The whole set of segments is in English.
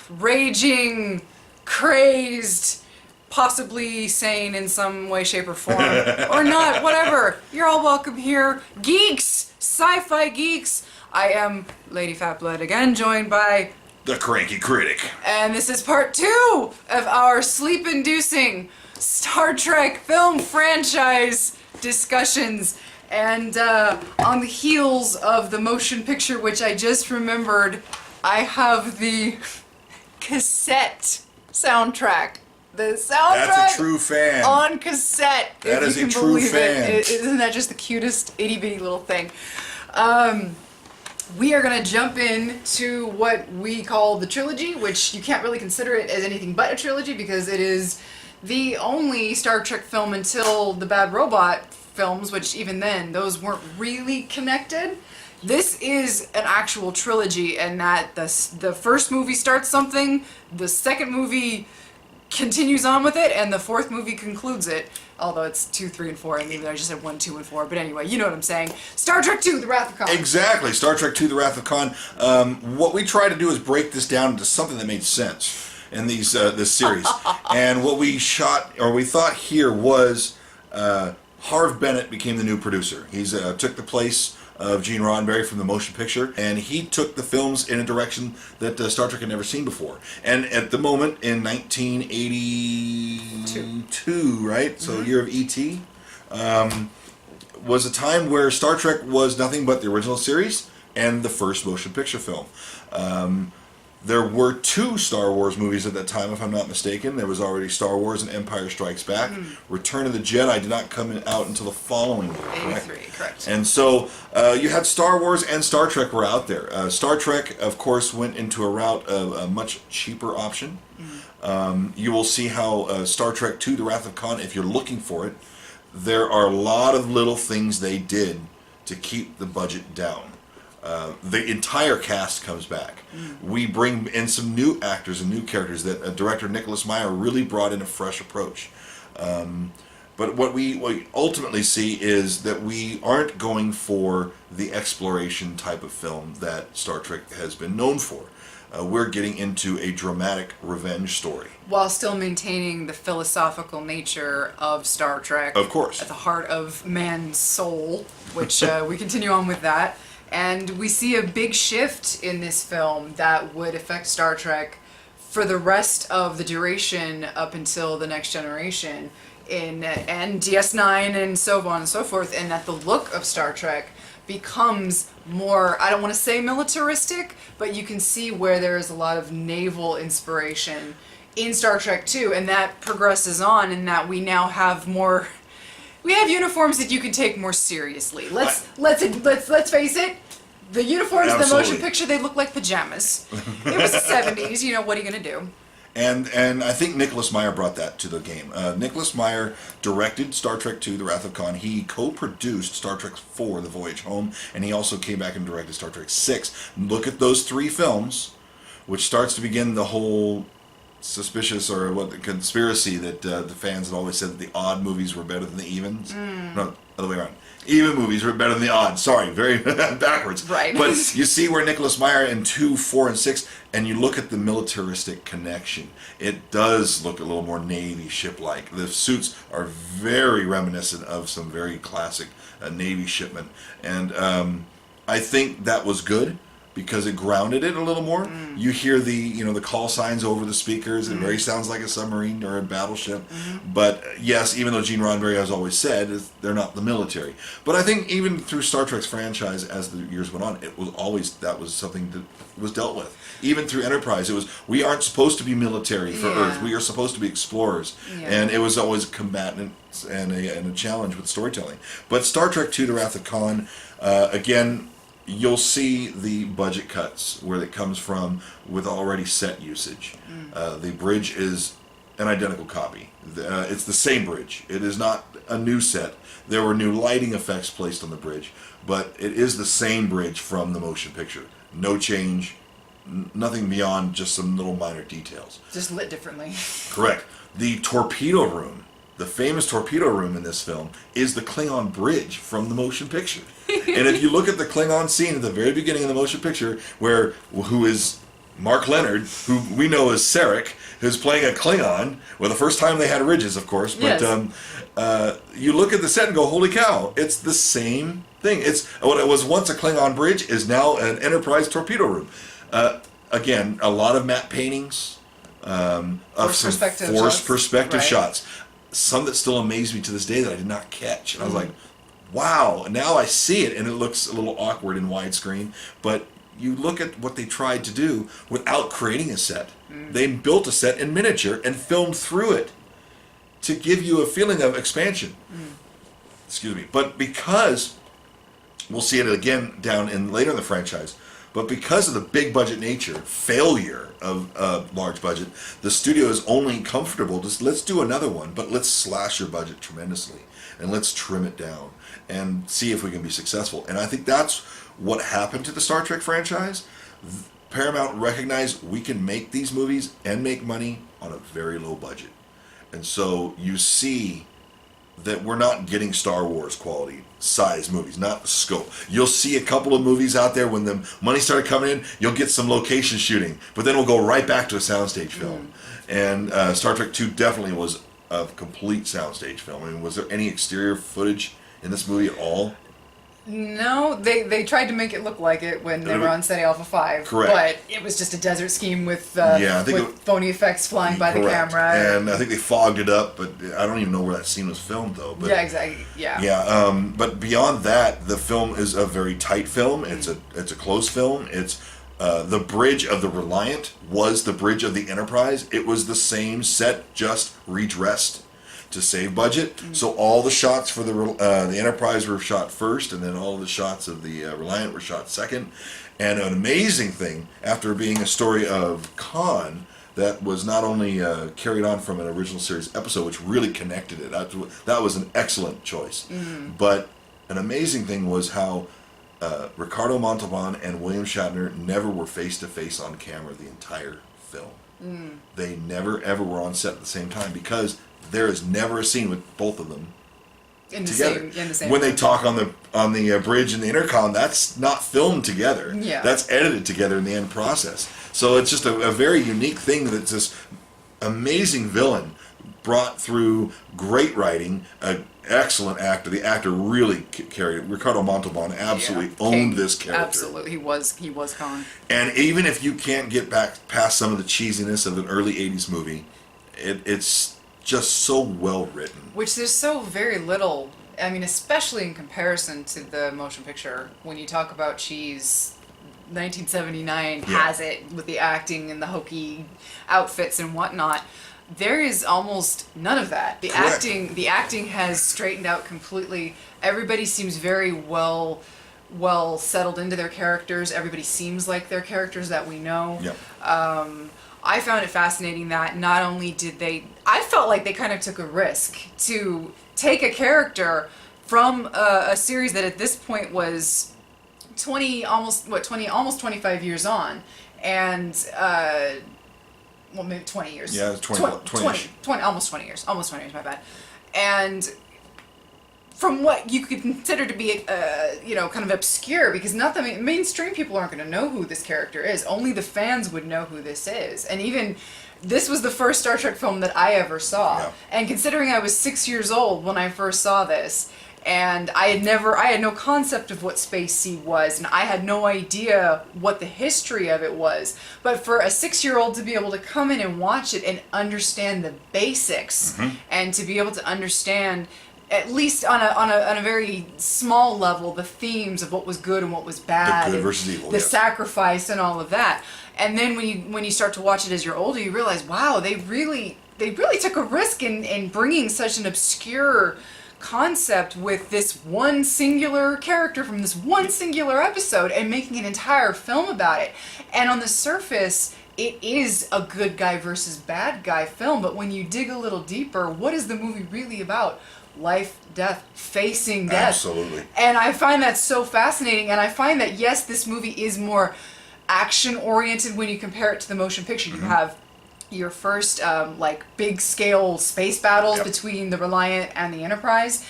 raging, crazed, possibly sane in some way, shape, or form, or not, whatever. You're all welcome here. Geeks! Sci-fi geeks! I am Lady Phat Blood again, joined by... The Cranky Critic. And this is part 2 of our sleep-inducing Star Trek film franchise discussions. And on the heels of the motion picture, which I just remembered, I have the cassette soundtrack. The soundtrack. That's a true fan. On cassette. That is a true fan. Isn't that just the cutest itty bitty little thing? We are going to jump into what we call the trilogy, which you can't really consider it as anything but a trilogy because it is the only Star Trek film until the Bad Robot films, which even then, those weren't really connected. This is an actual trilogy, and that the first movie starts something, the second movie continues on with it, and the fourth movie concludes it. Although it's 2, 3, and 4, and maybe I just said 1, 2, and 4. But anyway, you know what I'm saying. Star Trek II: The Wrath of Khan. Exactly, Star Trek II: The Wrath of Khan. What we try to do is break this down into something that made sense in these this series. And what we thought here was Harve Bennett became the new producer. He's took the place of Gene Roddenberry from the motion picture, and he took the films in a direction that Star Trek had never seen before. And at the moment, in 1982, right? So year of E.T., was a time where Star Trek was nothing but the original series and the first motion picture film. There were 2 Star Wars movies at that time, if I'm not mistaken. There was already Star Wars and Empire Strikes Back. Return of the Jedi did not come out until the following year, correct? 83, correct. And so you had Star Wars and Star Trek were out there. Star Trek, of course, went into a route of a much cheaper option. You will see how Star Trek II: The Wrath of Khan, if you're looking for it, there are a lot of little things they did to keep the budget down. The entire cast comes back. We bring in some new actors and new characters that director Nicholas Meyer really brought in a fresh approach. But what we ultimately see is that we aren't going for the exploration type of film that Star Trek has been known for. We're getting into a dramatic revenge story. While still maintaining the philosophical nature of Star Trek. Of course. At the heart of man's soul, which we continue on with that. And we see a big shift in this film that would affect Star Trek for the rest of the duration up until The Next Generation and DS9 and so on and so forth, and that the look of Star Trek becomes more, I don't want to say militaristic, but you can see where there is a lot of naval inspiration in Star Trek 2, and that progresses on in that we now have more... We have uniforms that you can take more seriously. Let's face it. The uniforms in the motion picture, they look like pajamas. It was the 70s. You know, what are you going to do? And I think Nicholas Meyer brought that to the game. Nicholas Meyer directed Star Trek II: The Wrath of Khan. He co-produced Star Trek IV: The Voyage Home, and he also came back and directed Star Trek VI. Look at those 3 films, which starts to begin the whole suspicious or what the conspiracy that the fans had always said that the odd movies were better than the evens. No, other way around. Even movies were better than the odd. Sorry, very backwards. Right. But you see where Nicholas Meyer in 2, 4, and 6, and you look at the militaristic connection. It does look a little more Navy ship-like. The suits are very reminiscent of some very classic Navy shipment, and I think that was good, because it grounded it a little more. You hear the call signs over the speakers. It very sounds like a submarine or a battleship. But yes, even though Gene Roddenberry has always said they're not the military. But I think even through Star Trek's franchise, as the years went on, it was always that was something that was dealt with. Even through Enterprise, it was we aren't supposed to be military for Earth. We are supposed to be explorers, and it was always combatant and a challenge with storytelling. But Star Trek II: The Wrath of Khan, again. You'll see the budget cuts where it comes from with already set usage. The bridge is an identical copy. It's the same bridge. It is not a new set. There were new lighting effects placed on the bridge, but it is the same bridge from the motion picture. No change, nothing beyond just some little minor details. Just lit differently. Correct. The torpedo room, the famous torpedo room in this film, is the Klingon bridge from the motion picture. And if you look at the Klingon scene at the very beginning of the motion picture, who is Mark Leonard, who we know as Sarek, who's playing a Klingon. Well, the first time they had ridges, of course. But Yes. you look at the set and go, holy cow, it's the same thing. It's what it was once a Klingon bridge is now an Enterprise torpedo room. Again, a lot of matte paintings of some forced perspective shots. Some that still amaze me to this day that I did not catch. And I was like, wow, now I see it, and it looks a little awkward in widescreen. But you look at what they tried to do without creating a set. They built a set in miniature and filmed through it to give you a feeling of expansion. Excuse me. But because, we'll see it again down in later in the franchise, but because of the big budget nature, failure of large budget, the studio is only comfortable, just let's do another one, but let's slash your budget tremendously, and let's trim it down, and see if we can be successful. And I think that's what happened to the Star Trek franchise. Paramount recognized we can make these movies and make money on a very low budget. And so you see that we're not getting Star Wars quality size movies, not the scope. You'll see a couple of movies out there when the money started coming in, you'll get some location shooting, but then we'll go right back to a soundstage film. And Star Trek II definitely was a complete soundstage film. I mean, was there any exterior footage in this movie at all? No, they tried to make it look like it when they were on Ceti Alpha 5. Correct. But it was just a desert scheme with phony effects flying by the camera. And I think they fogged it up, but I don't even know where that scene was filmed, though. But, yeah, exactly. Yeah. Yeah. But beyond that, the film is a very tight film. It's a close film. It's the bridge of the Reliant was the bridge of the Enterprise. It was the same set, just redressed to save budget. So all the shots for the Enterprise were shot first, and then all the shots of the Reliant were shot second. And an amazing thing, after being a story of Khan, that was not only carried on from an original series episode, which really connected it. That was an excellent choice. But an amazing thing was how Ricardo Montalban and William Shatner never were face-to-face on camera the entire film. They never, ever were on set at the same time, because there is never a scene with both of them together. In the same when they talk on the bridge and the intercom, that's not filmed together. Yeah. That's edited together in the end process. So it's just a very unique thing that's this amazing villain brought through great writing, an excellent actor. The actor really carried it. Ricardo Montalban absolutely owned this character. Absolutely, he was Khan. And even if you can't get back past some of the cheesiness of an early 80s movie, it's just so well written. Which there's so very little, I mean, especially in comparison to the motion picture. When you talk about cheese, 1979 has it with the acting and the hokey outfits and whatnot. There is almost none of that. The acting has straightened out completely. Everybody seems very well settled into their characters. Everybody seems like their characters that we know. I found it fascinating that not only did I felt like they kind of took a risk to take a character from a series that at this point was almost 25 years on, and well, maybe 20 years. Yeah, it's 20, almost 20 years, my bad. And from what you could consider to be, kind of obscure, because not the mainstream people aren't going to know who this character is. Only the fans would know who this is. And even this was the first Star Trek film that I ever saw. Yeah. And considering I was 6 years old when I first saw this, and I had no concept of what Space Sea was, and I had no idea what the history of it was. But for a 6-year-old to be able to come in and watch it and understand the basics, and to be able to understand, at least on a very small level, the themes of what was good and what was bad, the good versus evil, the sacrifice and all of that. And then when you start to watch it as you're older, you realize, wow, they really took a risk in bringing such an obscure concept with this one singular character from this one singular episode and making an entire film about it. And on the surface, it is a good guy versus bad guy film, but when you dig a little deeper, what is the movie really about? Life, death, facing death. Absolutely. And I find that so fascinating, and I find that, yes, this movie is more action-oriented when you compare it to the motion picture. You have your first big scale space battles between the Reliant and the Enterprise,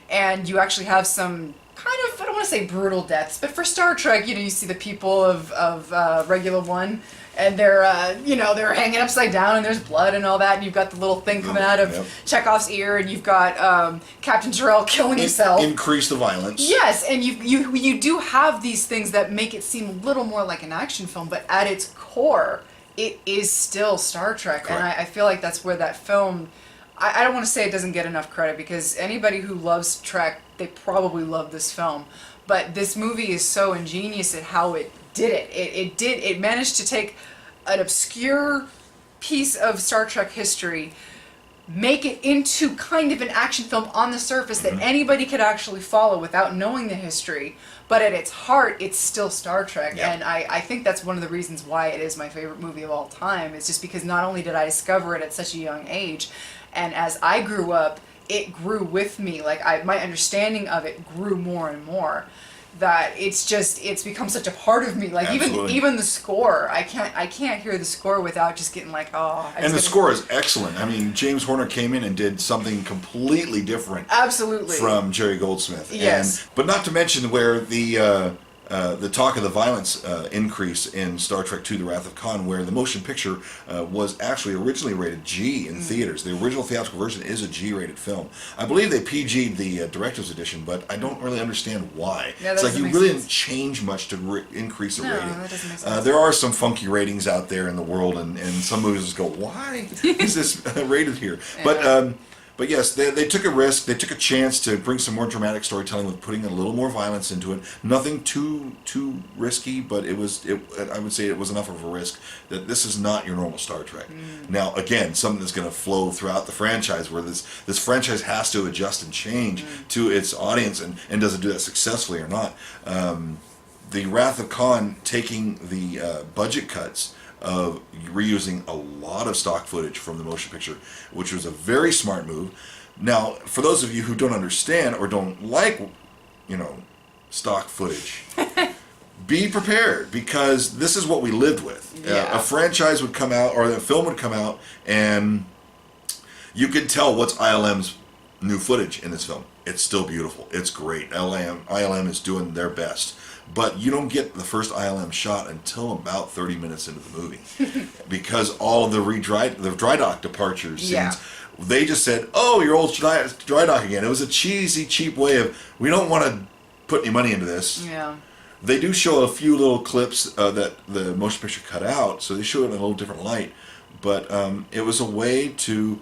and you actually have some kind of, I don't want want to say brutal deaths, but for Star Trek, you see the people of Regular One, and they're they're hanging upside down, and there's blood and all that, and you've got the little thing coming out of Chekhov's ear, and you've got Captain Terrell killing himself. Increase the violence. Yes, and you do have these things that make it seem a little more like an action film, but at its core, it is still Star Trek. Correct. And I feel like that's where that film, I don't want to say it doesn't get enough credit, because anybody who loves Trek, they probably love this film. But this movie is so ingenious at how it did it. It managed to take an obscure piece of Star Trek history, make it into kind of an action film on the surface that anybody could actually follow without knowing the history. But at its heart, it's still Star Trek. Yeah. And I think that's one of the reasons why it is my favorite movie of all time. It's just because not only did I discover it at such a young age, and as I grew up, it grew with me. Like, my understanding of it grew more and more. That it's become such a part of me. Like, even the score, I can't hear the score without just getting like, oh. And the score is excellent. I mean, James Horner came in and did something completely different. Absolutely. From Jerry Goldsmith. Yes. But not to mention where the talk of the violence increase in Star Trek II: The Wrath of Khan, where the motion picture was actually originally rated G in theaters. The original theatrical version is a G-rated film. I believe they PG'd the director's edition, but I don't really understand why. Yeah, it's like you really didn't change much to increase the rating. That doesn't make sense. There are some funky ratings out there in the world, and some movies just go, why is this rated here? Yeah. But yes, they took a risk. They took a chance to bring some more dramatic storytelling with putting a little more violence into it. Nothing too risky, but I would say it was enough of a risk that this is not your normal Star Trek. Now, again, something that's going to flow throughout the franchise, where this franchise has to adjust and change to its audience, and does it do that successfully or not? The Wrath of Khan taking the budget cuts of reusing a lot of stock footage from the motion picture, which was a very smart move. Now, for those of you who don't understand or don't like, stock footage, be prepared, because this is what we lived with. Yeah. A franchise would come out, or a film would come out, and you could tell what's ILM's new footage in this film. It's still beautiful. It's great. ILM is doing their best. But you don't get the first ILM shot until about 30 minutes into the movie, because all of the dry dock departures scenes, they just said, "Oh, your old dry dock again." It was a cheesy, cheap way of, we don't want to put any money into this. Yeah. They do show a few little clips that the motion picture cut out, so they show it in a little different light. But it was a way to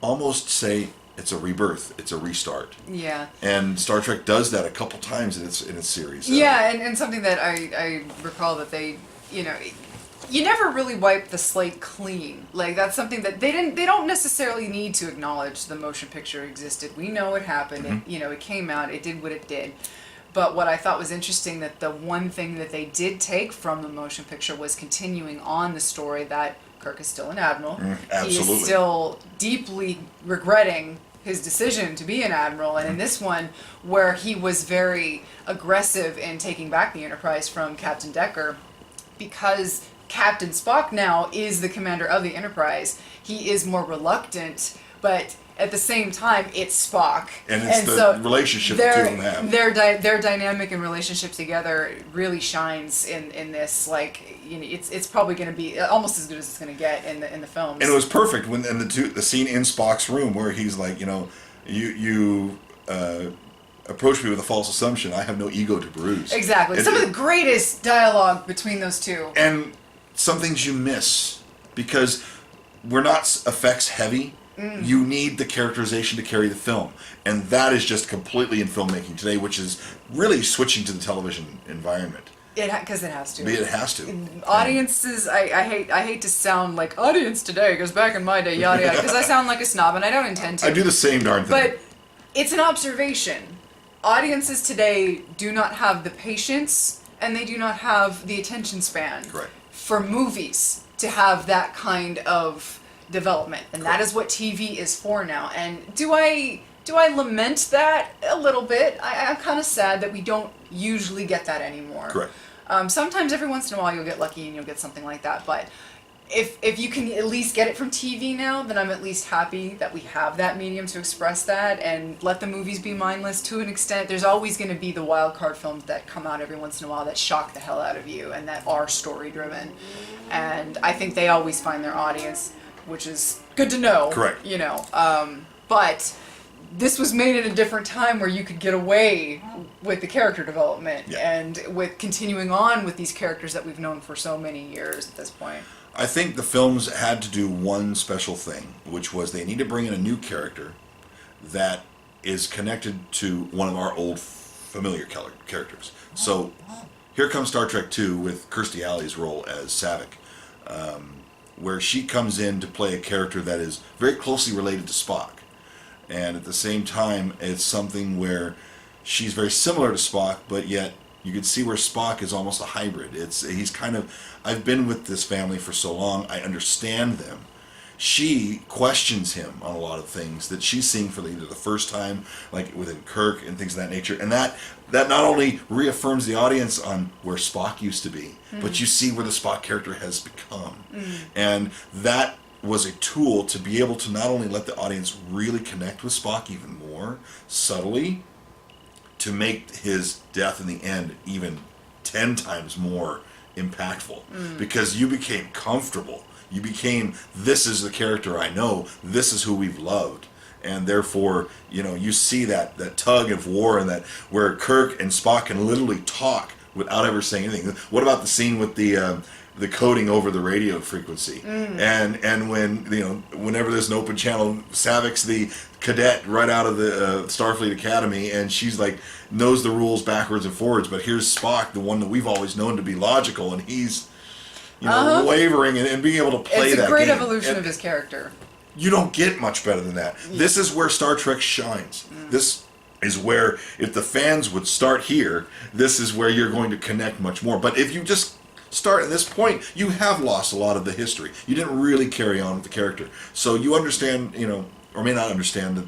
almost say, it's a rebirth. It's a restart. Yeah. And Star Trek does that a couple times in its series. Yeah, and something that I recall that they, you never really wipe the slate clean. Like, that's something that they don't necessarily need to acknowledge the motion picture existed. We know it happened. It came out. It did what it did. But what I thought was interesting, that the one thing that they did take from the motion picture was continuing on the story that Kirk is still an admiral. Absolutely. He is still deeply regretting his decision to be an admiral, and in this one, where he was very aggressive in taking back the Enterprise from Captain Decker, because Captain Spock now is the commander of the Enterprise, he is more reluctant, but at the same time, it's Spock. And it's the relationship the two of them have. Their dynamic and relationship together really shines in this. Like, it's probably going to be almost as good as it's going to get in the films. And it was perfect when the scene in Spock's room where he's like, you approach me with a false assumption. I have no ego to bruise. Exactly. Some of the greatest dialogue between those two. And some things you miss because we're not effects heavy. You need the characterization to carry the film, and that is just completely in filmmaking today, which is really switching to the television environment. Because it has to. It has to. Audiences, I hate to sound like audience today, because back in my day, yada yada, because I sound like a snob, and I don't intend to. I do the same darn thing. But it's an observation. Audiences today do not have the patience, and they do not have the attention span for movies to have that kind of development, and that is what TV is for now. And do I lament that a little bit? I'm kind of sad that we don't usually get that anymore. Correct. Sometimes every once in a while you'll get lucky and you'll get something like that, but if you can at least get it from TV now, then I'm at least happy that we have that medium to express that, and let the movies be mindless to an extent. There's always going to be the wild card films that come out every once in a while that shock the hell out of you and that are story driven, and I think they always find their audience, which is good to know. Correct. You know, but this was made at a different time where you could get away with the character development and with continuing on with these characters that we've known for so many years at this point. I think the films had to do one special thing, which was they need to bring in a new character that is connected to one of our old familiar characters. So here comes Star Trek II with Kirstie Alley's role as Saavik, where she comes in to play a character that is very closely related to Spock. And at the same time, it's something where she's very similar to Spock, but yet you can see where Spock is almost a hybrid. He's kind of, I've been with this family for so long, I understand them. She questions him on a lot of things that she's seeing for either the first time, like within Kirk and things of that nature. And that not only reaffirms the audience on where Spock used to be, but you see where the Spock character has become. And that was a tool to be able to not only let the audience really connect with Spock even more subtly, to make his death in the end even 10 times more impactful. Because you became comfortable. You became, this is the character I know, this is who we've loved. And therefore, you know, you see that tug of war, and that where Kirk and Spock can literally talk without ever saying anything. What about the scene with the coding over the radio frequency, and when, you know, whenever there's an open channel, Saavik's the cadet right out of the Starfleet Academy, and she's like knows the rules backwards and forwards, but here's Spock, the one that we've always known to be logical, and he's, you know, wavering and being able to play that game. It's a great evolution of his character. You don't get much better than that. This is where Star Trek shines. This is where, if the fans would start here, this is where you're going to connect much more. But if you just start at this point, you have lost a lot of the history. You didn't really carry on with the character. So you understand, you know, or may not understand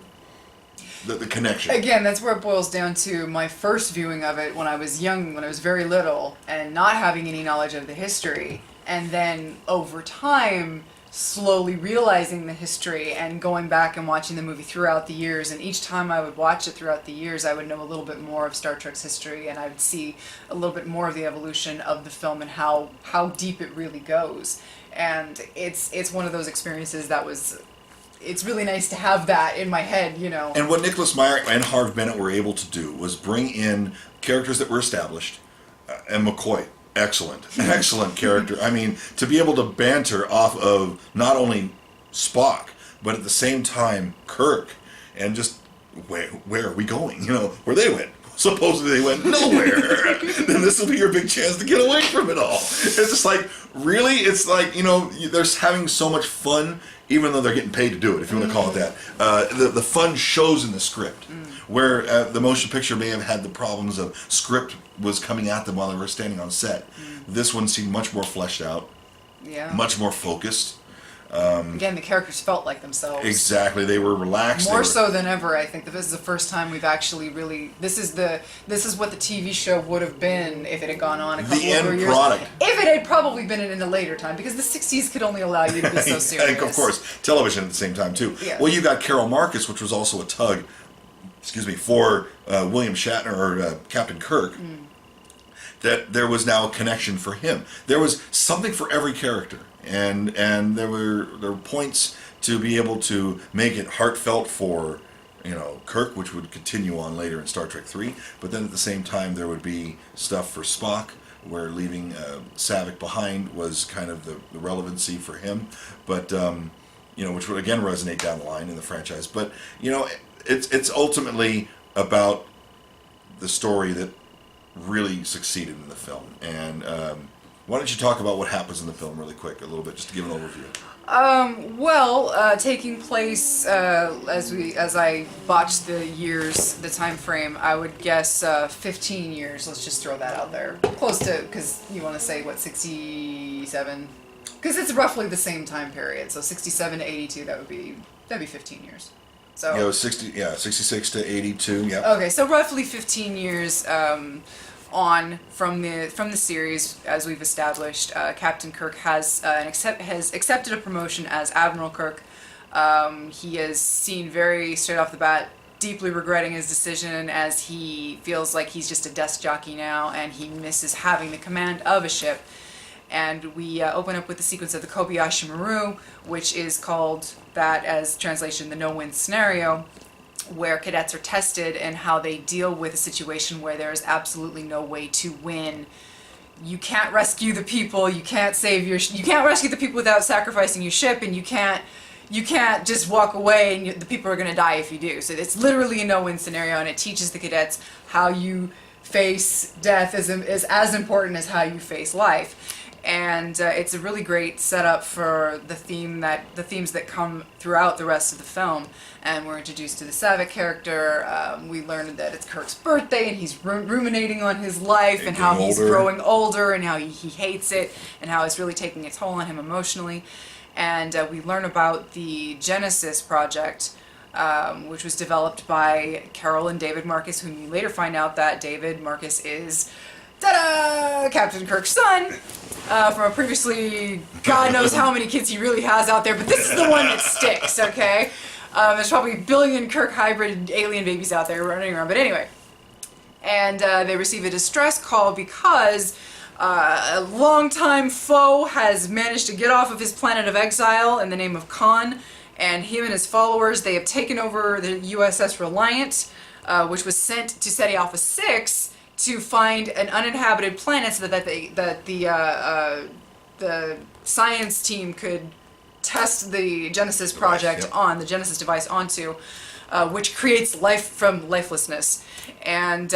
the connection. Again, that's where it boils down to my first viewing of it when I was young, when I was very little, and not having any knowledge of the history. And then over time, slowly realizing the history and going back and watching the movie throughout the years. And each time I would watch it throughout the years, I would know a little bit more of Star Trek's history, and I would see a little bit more of the evolution of the film and how deep it really goes. And it's one of those experiences that was, it's really nice to have that in my head, you know. And what Nicholas Meyer and Harve Bennett were able to do was bring in characters that were established, and McCoy. Excellent character. I mean, to be able to banter off of not only Spock, but at the same time Kirk, and just where are we going? You know, where they went. Supposedly they went nowhere. Then this will be your big chance to get away from it all. It's just like, really? It's like, you know, they're having so much fun, even though they're getting paid to do it, if you want to call it that. The fun shows in the script. Where the motion picture may have had the problems of script was coming at them while they were standing on set. This one seemed much more fleshed out, much more focused. Again, the characters felt like themselves. Exactly, they were relaxed. More so than ever, I think. This is the first time we've actually really. This is what the TV show would have been if it had gone on a couple of years. The end product. If it had probably been in a later time, because the '60s could only allow you to be so serious. And of course, television at the same time too. Yeah. Well, you got Carol Marcus, which was also a tug. For William Shatner or Captain Kirk, that there was now a connection for him. There was something for every character, and there were points to be able to make it heartfelt for, you know, Kirk, which would continue on later in Star Trek 3. But then at the same time, there would be stuff for Spock, where leaving Saavik behind was kind of the relevancy for him. But you know, which would again resonate down the line in the franchise. But you know. It's ultimately about the story that really succeeded in the film. And why don't you talk about what happens in the film really quick, a little bit, just to give an overview. Taking place as I botched the years, the time frame, I would guess 15 years. Let's just throw that out there, close to, because you want to say what, 67? Because it's roughly the same time period. So 67 to 82, that'd be 15 years. So yeah, it was 66 to 82. Yeah. Okay, so roughly 15 years on from the series, as we've established, Captain Kirk has accepted a promotion as Admiral Kirk. He is seen very straight off the bat deeply regretting his decision, as he feels like he's just a desk jockey now, and he misses having the command of a ship. And we open up with the sequence of the Kobayashi Maru, which is called that as translation the no-win scenario, where cadets are tested and how they deal with a situation where there is absolutely no way to win. You can't rescue the people, you can't rescue the people without sacrificing your ship, and you can't just walk away and the people are going to die if you do. So it's literally a no-win scenario, and it teaches the cadets how you face death is as important as how you face life. And it's a really great setup for the themes that come throughout the rest of the film. And we're introduced to the Savick character. We learn that it's Kirk's birthday, and he's ruminating on his life and how he's growing older and how he hates it and how it's really taking a toll on him emotionally. And we learn about the Genesis project, which was developed by Carol and David Marcus, whom you later find out that David Marcus is, ta-da, Captain Kirk's son, from a previously, God knows how many kids he really has out there, but this is the one that sticks, okay? There's probably a billion Kirk hybrid alien babies out there running around, but anyway. And they receive a distress call because a longtime foe has managed to get off of his planet of exile in the name of Khan, and him and his followers, they have taken over the USS Reliant, which was sent to SETI Alpha 6 to find an uninhabited planet so that the science team could test the Genesis project on the Genesis device onto, which creates life from lifelessness. And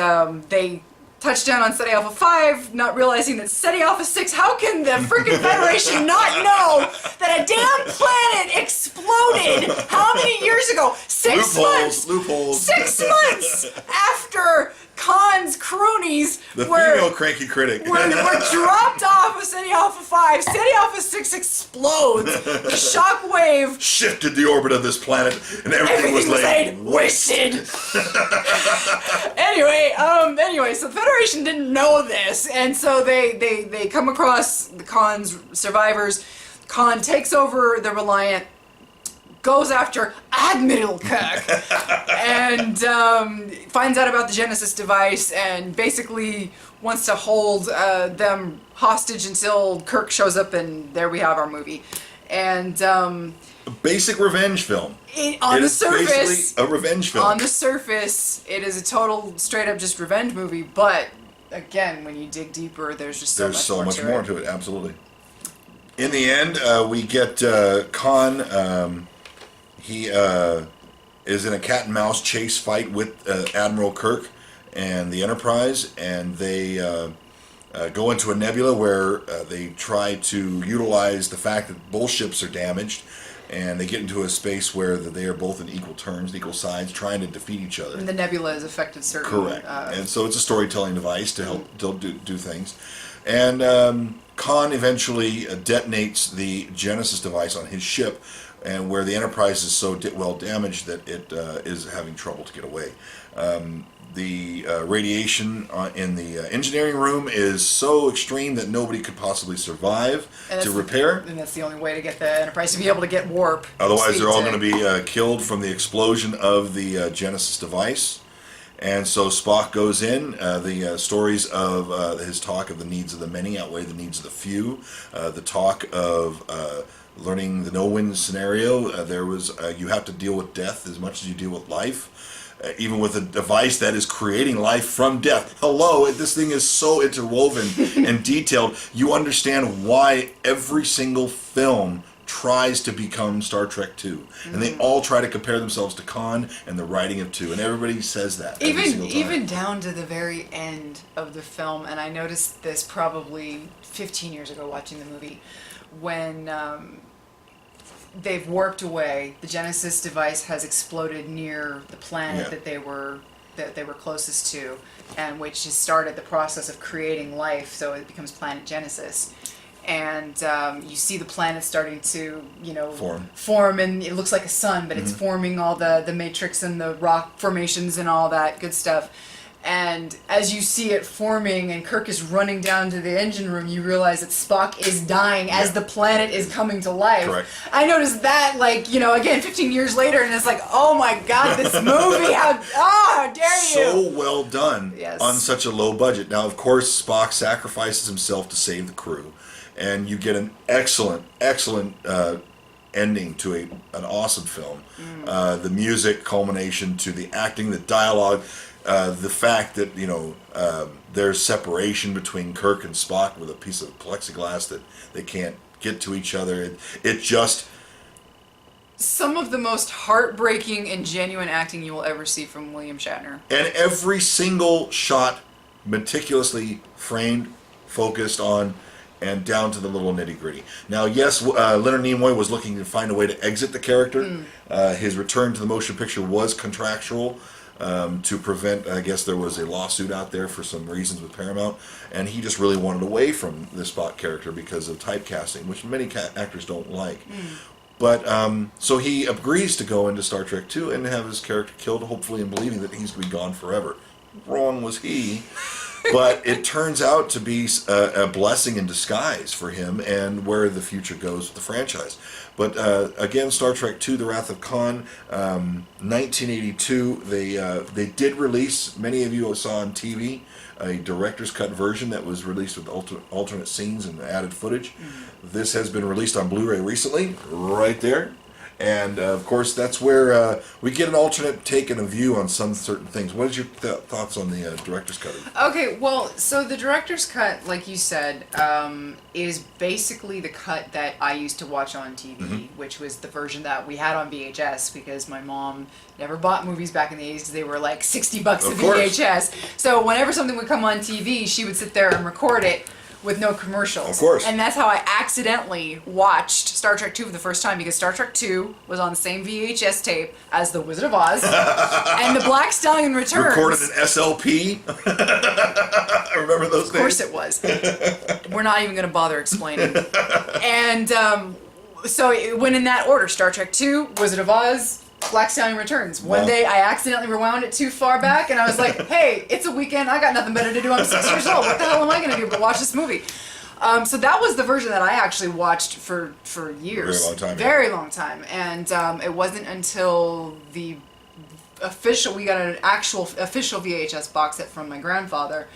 they touch down on SETI Alpha 5, not realizing that SETI Alpha 6, how can the freaking Federation not know that a damn planet exploded how many years ago? 6 months! Loopholes. 6 months after Khan's cronies female cranky critic were dropped off of SETI Alpha 5. SETI Alpha 6 explodes. The shockwave shifted the orbit of this planet, and everything was laid wasted. Anyway, so the Federation didn't know this, and so they come across the Khan's survivors. Khan takes over the Reliant, goes after Admiral Kirk, and finds out about the Genesis device, and basically wants to hold them hostage until Kirk shows up, and there we have our movie. And a basic revenge film. On the surface, basically a revenge film. On the surface, it is a total straight up just revenge movie, but again, when you dig deeper, there's so much more to it. Absolutely. In the end, we get Khan. He is in a cat and mouse chase fight with Admiral Kirk and the Enterprise, and they go into a nebula where they try to utilize the fact that both ships are damaged, and they get into a space where they are both in equal terms, equal sides, trying to defeat each other. And the nebula has affected certain... Correct. And so it's a storytelling device to help do things. And Khan eventually detonates the Genesis device on his ship, and where the Enterprise is so well damaged that it is having trouble to get away. The radiation in the engineering room is so extreme that nobody could possibly survive to repair. And that's the only way to get the Enterprise to be able to get warp. Otherwise, they're all going to be killed from the explosion of the Genesis device. And so Spock goes in. The stories of his talk of the needs of the many outweigh the needs of the few. The talk of learning the no-win scenario, there was you have to deal with death as much as you deal with life. Even with a device that is creating life from death. Hello, this thing is so interwoven and detailed. You understand why every single film tries to become Star Trek 2. And they all try to compare themselves to Khan and the writing of 2. And everybody says that even down to the very end of the film. And I noticed this probably 15 years ago watching the movie. When... they've warped away. The Genesis device has exploded near the planet that they were closest to, and which has started the process of creating life. So it becomes Planet Genesis, and you see the planet starting to form, and it looks like a sun, but it's forming all the matrix and the rock formations and all that good stuff. And as you see it forming and Kirk is running down to the engine room, you realize that Spock is dying as the planet is coming to life. Correct. I noticed that, like, you know, again, 15 years later, and it's like, oh my God, this movie, how dare you? So well done on such a low budget. Now, of course, Spock sacrifices himself to save the crew, and you get an excellent ending to an awesome film. The music, culmination to the acting, the dialogue. The fact that, you know, there's separation between Kirk and Spock with a piece of plexiglass that they can't get to each other. It just... Some of the most heartbreaking and genuine acting you will ever see from William Shatner. And every single shot meticulously framed, focused on, and down to the little nitty-gritty. Now, yes, Leonard Nimoy was looking to find a way to exit the character. His return to the motion picture was contractual. To prevent, I guess there was a lawsuit out there for some reasons with Paramount, and he just really wanted away from the Spock character because of typecasting, which many actors don't like. But, so he agrees to go into Star Trek II and have his character killed, hopefully in believing that he's going to be gone forever. Wrong was he. But it turns out to be a blessing in disguise for him and where the future goes with the franchise. But again, Star Trek II, The Wrath of Khan, 1982, they did release, many of you saw on TV, a director's cut version that was released with alternate scenes and added footage. This has been released on Blu-ray recently, right there. And, of course, that's where we get an alternate take and a view on some certain things. What is your thoughts on the director's cut? Okay, well, so the director's cut, like you said, is basically the cut that I used to watch on TV, which was the version that we had on VHS, because my mom never bought movies back in the 80s because they were like $60 a VHS. So whenever something would come on TV, she would sit there and record it with no commercials. Of course. And that's how I accidentally watched Star Trek II for the first time, because Star Trek II was on the same VHS tape as The Wizard of Oz and The Black Stallion Returns. Recorded in SLP. I remember those days. Of course it was. We're not even going to bother explaining. And so it went in that order: Star Trek II, Wizard of Oz, Black Stallion Returns. One day I accidentally rewound it too far back, and I was like, hey, it's a weekend, I got nothing better to do, I'm 6 years old, what the hell am I going to do but watch this movie? So that was the version that I actually watched for years. Very long time. Very long time. And it wasn't until we got an actual official VHS box set from my grandfather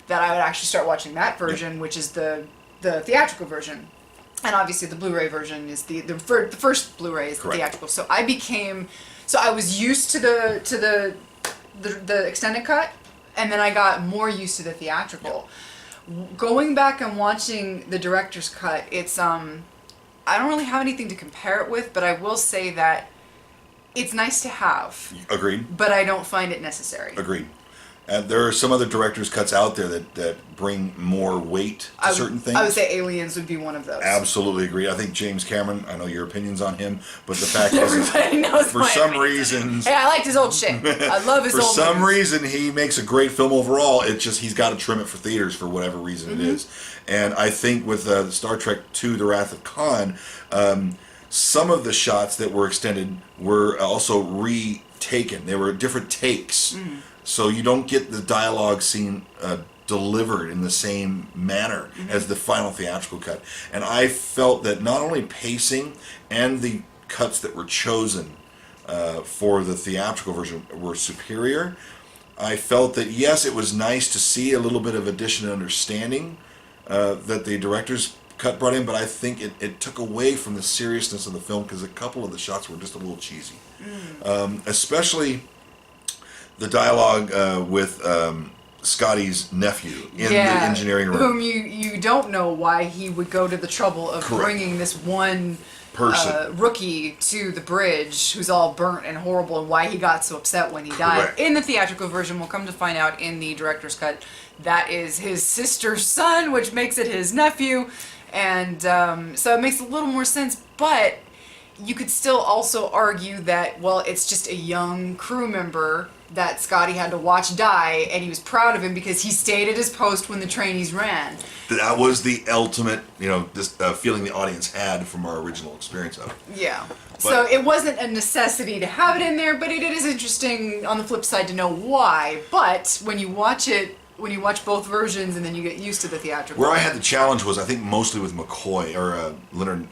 that I would actually start watching that version, which is the theatrical version. And obviously the Blu-ray version is the first Blu-ray is the theatrical. So I was used to the extended cut, and then I got more used to the theatrical. Going back and watching the director's cut, it's I don't really have anything to compare it with, but I will say that it's nice to have. Agreed. But I don't find it necessary. Agreed. And there are some other director's cuts out there that bring more weight to certain things. I would say Aliens would be one of those. Absolutely agree. I think James Cameron, I know your opinions on him, but the fact is, everybody knows for some reason... Hey, I liked his old shit. I love his old For some movies. reason, he makes a great film overall. It's just he's got to trim it for theaters for whatever reason it is. And I think with Star Trek II, The Wrath of Khan, some of the shots that were extended were also retaken. They were different takes. So you don't get the dialogue scene delivered in the same manner as the final theatrical cut. And I felt that not only pacing and the cuts that were chosen for the theatrical version were superior. I felt that, yes, it was nice to see a little bit of addition and understanding that the director's cut brought in, but I think it took away from the seriousness of the film because a couple of the shots were just a little cheesy. Especially the dialogue with Scotty's nephew in the engineering room. Whom you don't know why he would go to the trouble of bringing this one rookie to the bridge who's all burnt and horrible, and why he got so upset when he died. In the theatrical version, we'll come to find out in the director's cut, that is his sister's son, which makes it his nephew. And so it makes a little more sense, but you could still also argue that, well, it's just a young crew member that Scotty had to watch die, and he was proud of him because he stayed at his post when the trainees ran. That was the ultimate, this feeling the audience had from our original experience of it. Yeah. So it wasn't a necessity to have it in there, but it is interesting on the flip side to know why. But when you watch both versions and then you get used to the theatrical. Where I had the challenge was, I think, mostly with McCoy, or Leonard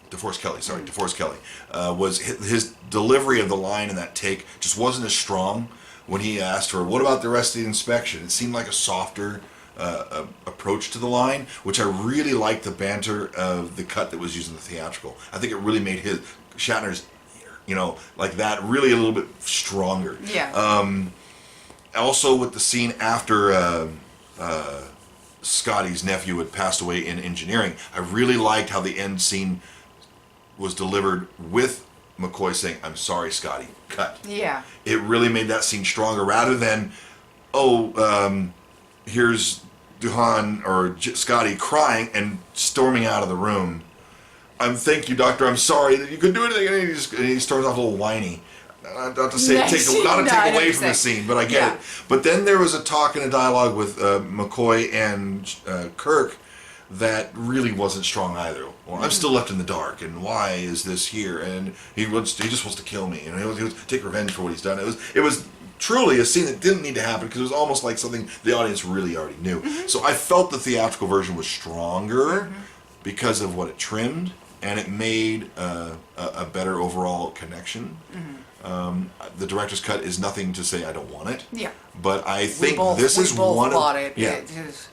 DeForest Kelly, was his delivery of the line in that take just wasn't as strong when he asked her, what about the rest of the inspection? It seemed like a softer approach to the line, which I really liked the banter of the cut that was used in the theatrical. I think it really made Shatner's, like that, really a little bit stronger. Yeah. Also with the scene after Scotty's nephew had passed away in engineering, I really liked how the end scene was delivered with McCoy saying, "I'm sorry, Scotty," cut. Yeah. It really made that scene stronger rather than, here's Duhan or Scotty crying and storming out of the room. Thank you, Doctor. I'm sorry that you couldn't do anything. And he starts off a little whiny. Not to say not to take away from the scene, but I get it. But then there was a talk and a dialogue with McCoy and Kirk that really wasn't strong either. Well, I'm still left in the dark, and why is this here? And he just wants to kill me, and he wants to take revenge for what he's done. It was truly a scene that didn't need to happen because it was almost like something the audience really already knew. Mm-hmm. So I felt the theatrical version was stronger because of what it trimmed, and it made a better overall connection. Mm-hmm. The director's cut is nothing to say I don't want it. Yeah. But I think this is one of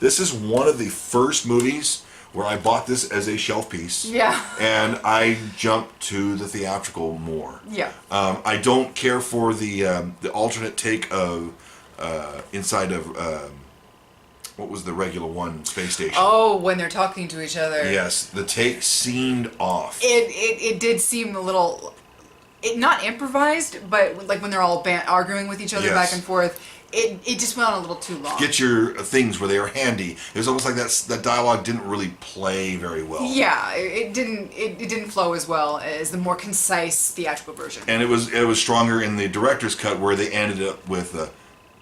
this is one of the first movies where I bought this as a shelf piece. Yeah. And I jumped to the theatrical more. Yeah. I don't care for the alternate take of inside of what was the regular one, Space Station. Oh, when they're talking to each other. Yes, the take seemed off. It did seem a little, not improvised, but like when they're all arguing with each other back and forth. It just went on a little too long. Get your things where they are handy. It was almost like that dialogue didn't really play very well. Yeah, it didn't flow as well as the more concise theatrical version. And it was stronger in the director's cut where they ended up with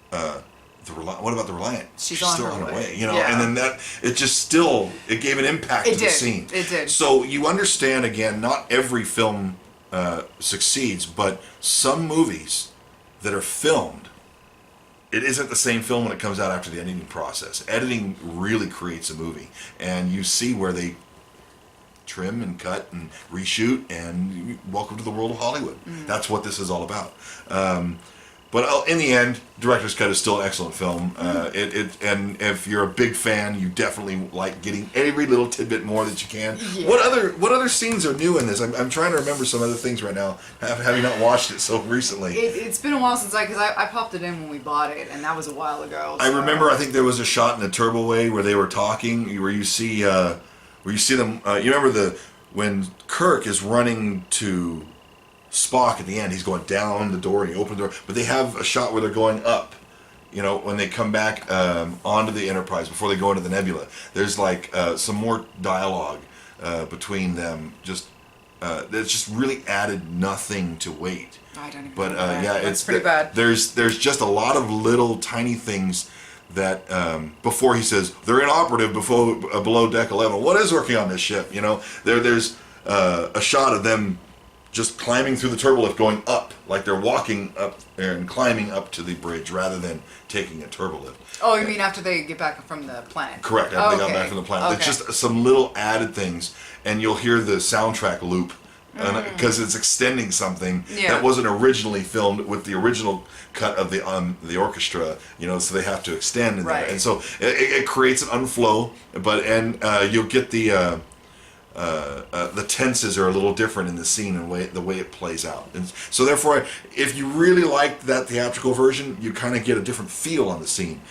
what about the Reliant? She's still on her way. And then it gave an impact to the scene. It did. So you understand, again, not every film succeeds, but some movies that are filmed, it isn't the same film when it comes out after the editing process. Editing really creates a movie, and you see where they trim and cut and reshoot, and welcome to the world of Hollywood. That's what this is all about. But in the end, director's cut is still an excellent film. And if you're a big fan, you definitely like getting every little tidbit more that you can. Yeah. What other scenes are new in this? I'm trying to remember some other things right now, having not watched it so recently. It's been a while since because I popped it in when we bought it, and that was a while ago. So. I remember. I think there was a shot in the Turbo Way where they were talking, where you see them. You remember when Kirk is running to Spock at the end, he's going down the door and he opens the door, but they have a shot where they're going up, when they come back onto the Enterprise before they go into the nebula. There's like some more dialogue between them, it's just really added nothing to weight. I don't even but know it's pretty bad. There's just a lot of little tiny things that before he says they're inoperative below deck 11. What is working on this ship? There's a shot of them just climbing through the turbolift, going up, like they're walking up and climbing up to the bridge rather than taking a turbolift. Oh, you mean after they get back from the planet? Correct, after they got back from the planet. Okay. It's just some little added things, and you'll hear the soundtrack loop, because it's extending something that wasn't originally filmed with the original cut of the orchestra, so they have to extend. And so it creates an unflow, and you'll get the tenses are a little different in the scene and the way it plays out. And so therefore, if you really liked that theatrical version, you kind of get a different feel on the scene,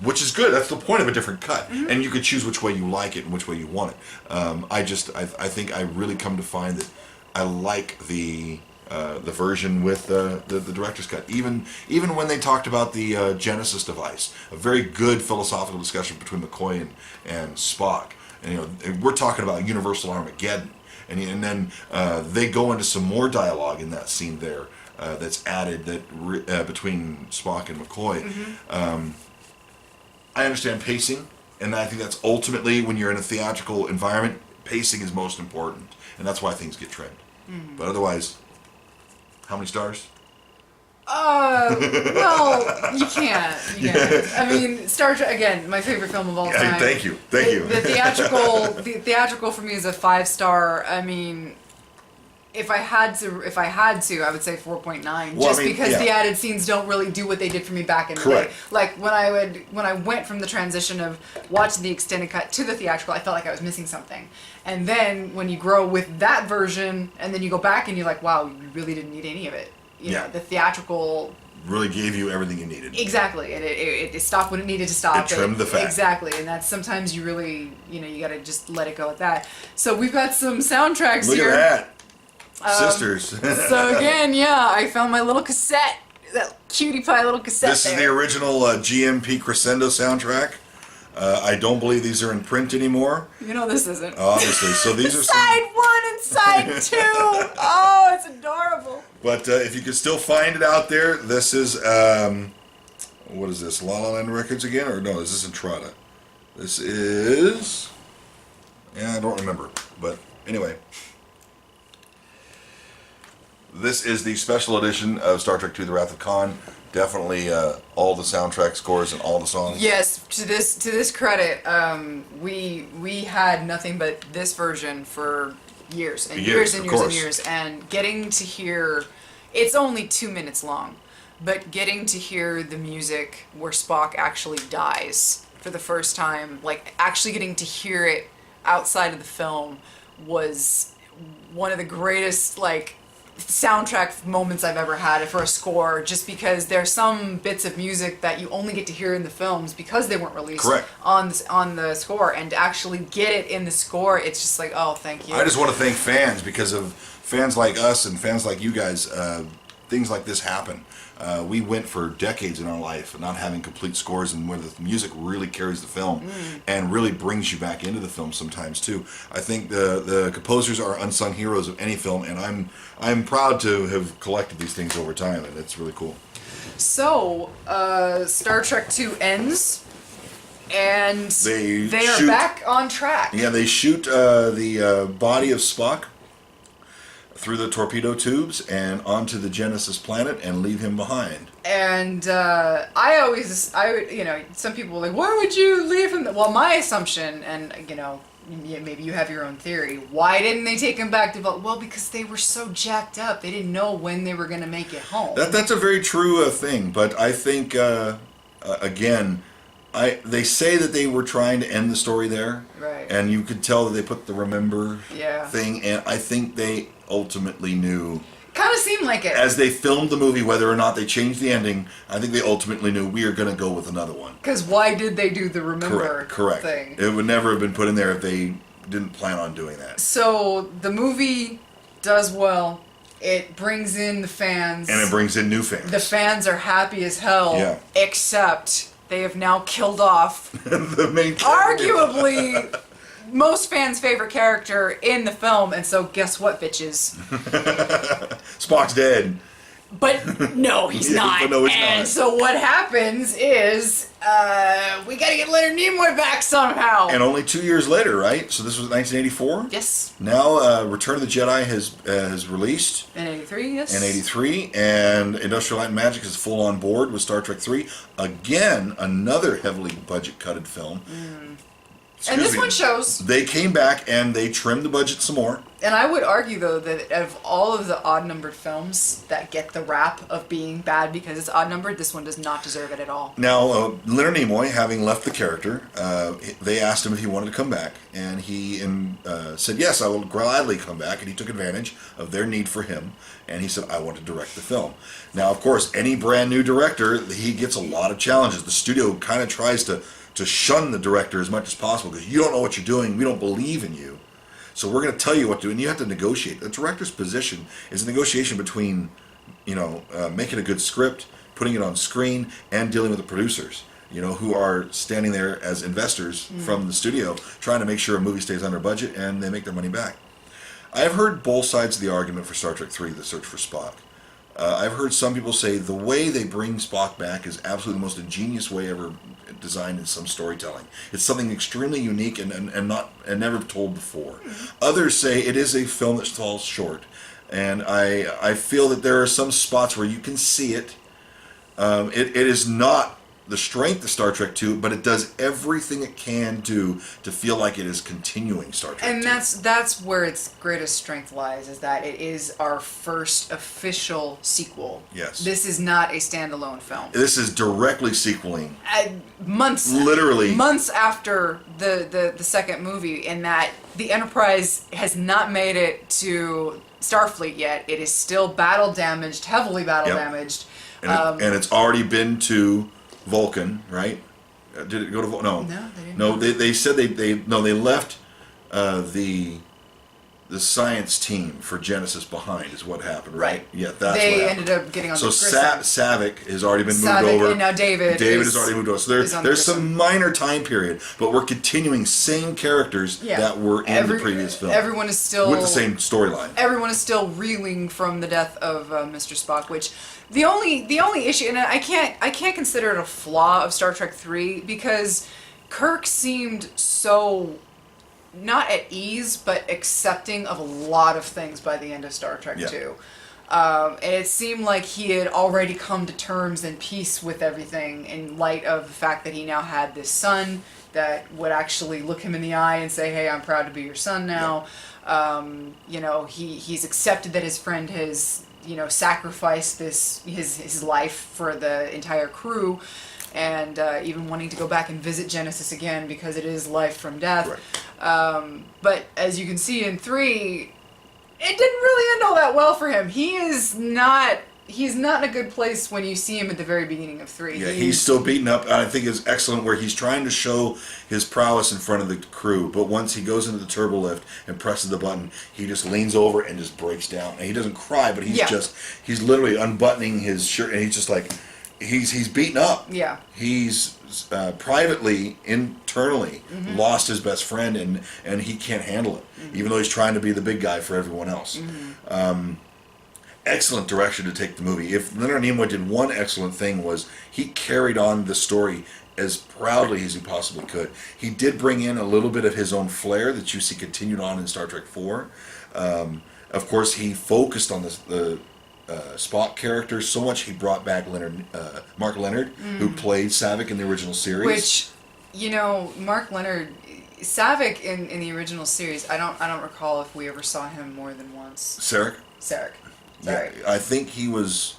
which is good. That's the point of a different cut. And you could choose which way you like it and which way you want it. I think I really come to find that I like the version with the director's cut. Even when they talked about the Genesis device, a very good philosophical discussion between McCoy and Spock. And, we're talking about Universal Armageddon, and then they go into some more dialogue in that scene there that's added between Spock and McCoy. I understand pacing, and I think that's ultimately, when you're in a theatrical environment, pacing is most important, and that's why things get trimmed. But otherwise, how many stars? Well, you can't. I mean, Star Trek, again, my favorite film of all time. Thank you. The theatrical for me is a 5-star. I mean, if I had to, I would say 4.9, Well, because the added scenes don't really do what they did for me back in the day. Like when I went from the transition of watching the extended cut to the theatrical, I felt like I was missing something. And then when you grow with that version, and then you go back and you're like, wow, you really didn't need any of it. You know, the theatrical really gave you everything you needed. Exactly, and it stopped when it needed to stop. It trimmed the fat. Exactly, and that's sometimes you really, you got to just let it go at that. So we've got some soundtracks here. Look at that. Sisters. So again, I found my little cassette, that cutie pie little cassette. This is the original GMP Crescendo soundtrack. I don't believe these are in print anymore. This isn't. Obviously, so these are side 1 and side 2. Oh, it's adorable. But if you could still find it out there, this is what is this? La La Land Records again, or no? Is this Entrada? This is I don't remember, but anyway. This is the special edition of Star Trek II: The Wrath of Khan. Definitely all the soundtrack scores and all the songs. Yes, to this credit, we had nothing but this version for years and years and years and years, and getting to hear, it's only 2 minutes long, but getting to hear the music where Spock actually dies for the first time, like actually getting to hear it outside of the film, was one of the greatest soundtrack moments I've ever had for a score, just because there's some bits of music that you only get to hear in the films because they weren't released on the score, and to actually get it in the score, it's just like, oh, thank you. I just want to thank fans, because of fans like us and fans like you guys, things like this happen. We went for decades in our life not having complete scores, and where the music really carries the film and really brings you back into the film sometimes too. I think the composers are unsung heroes of any film, and I'm proud to have collected these things over time, and it's really cool. So, Star Trek II ends, and they shoot, are back on track. Yeah, they shoot the body of Spock through the torpedo tubes and onto the Genesis planet and leave him behind. And some people were like, why would you leave him? Well, my assumption, and maybe you have your own theory, why didn't they take him back to Well, because they were so jacked up, they didn't know when they were going to make it home. That's a very true thing, but I think, again, they say that they were trying to end the story there, right? And you could tell that they put the remember thing, and I think they ultimately knew. Kind of seemed like it. As they filmed the movie, whether or not they changed the ending, I think they ultimately knew we are going to go with another one. Because why did they do the remember thing? It would never have been put in there if they didn't plan on doing that. So the movie does well. It brings in the fans. And it brings in new fans. The fans are happy as hell. Except they have now killed off the main character. Arguably most fans' favorite character in the film, and so guess what, bitches? Spock's dead. But no, he's not. But no, he's and not. So what happens is we gotta get Leonard Nimoy back somehow. And only 2 years later, right? So this was 1984? Yes. Now Return of the Jedi has released. In 83, yes. In 83, and Industrial Light and Magic is full on board with Star Trek 3. Again, another heavily budget-cutted film. And this one shows. They came back and they trimmed the budget some more. And I would argue, though, that of all of the odd-numbered films that get the rap of being bad because it's odd-numbered, this one does not deserve it at all. Now, Leonard Nimoy, having left the character, they asked him if he wanted to come back. And he said, yes, I will gladly come back. And he took advantage of their need for him. And he said, I want to direct the film. Now, of course, any brand new director, he gets a lot of challenges. The studio kind of tries to shun the director as much as possible because you don't know what you're doing. We don't believe in you. So we're going to tell you what to do, and you have to negotiate. The director's position is a negotiation between, making a good script, putting it on screen, and dealing with the producers, who are standing there as investors from the studio, trying to make sure a movie stays under budget and they make their money back. I've heard both sides of the argument for Star Trek 3, The Search for Spock. I've heard some people say the way they bring Spock back is absolutely the most ingenious way ever designed in some storytelling. It's something extremely unique and never told before. Others say it is a film that falls short, and I feel that there are some spots where you can see it. It is not the strength of Star Trek 2, but it does everything it can do to feel like it is continuing Star Trek 2. And that's where its greatest strength lies, is that it is our first official sequel. Yes. This is not a standalone film. This is directly sequeling. Literally months after the second movie, in that the Enterprise has not made it to Starfleet yet. It is still battle damaged, heavily battle damaged. And it's already been to Vulcan, right? Did it go to Vulcan? No. No, they didn't. No, they said they left the science team for Genesis behind is what happened, right? Yeah, that's they what happened. ended up getting on so the Grissom. Savick has already been moved over. And now David has already moved over. So there's some minor time period, but we're continuing same characters that were in the previous film. Everyone is still with the same storyline. Everyone is still reeling from the death of Mr. Spock, which the only issue, and I can't consider it a flaw of Star Trek 3, because Kirk seemed so not at ease, but accepting of a lot of things by the end of Star Trek 2. And it seemed like he had already come to terms and peace with everything, in light of the fact that he now had this son that would actually look him in the eye and say, "Hey, I'm proud to be your son now." He's accepted that his friend has sacrificed his life for the entire crew. And even wanting to go back and visit Genesis again, because it is life from death. Right. But as you can see in 3, it didn't really end all that well for him. He's not in a good place when you see him at the very beginning of 3. Yeah, he's still beaten up. I think it's excellent where he's trying to show his prowess in front of the crew, but once he goes into the turbo lift and presses the button, he just leans over and just breaks down. And he doesn't cry, but he's literally unbuttoning his shirt, and he's just like, he's beaten up. Yeah. He's privately, internally, lost his best friend, and he can't handle it, even though he's trying to be the big guy for everyone else. Excellent direction to take the movie. If Leonard Nimoy did one excellent thing, was he carried on the story as proudly as he possibly could. He did bring in a little bit of his own flair that you see continued on in Star Trek 4. Of course, he focused on the Spock character so much he brought back Mark Leonard, who played Savick in the original series. Which, Mark Leonard, Savick in the original series, I don't recall if we ever saw him more than once. Sarek. Sorry. Yeah, I think he was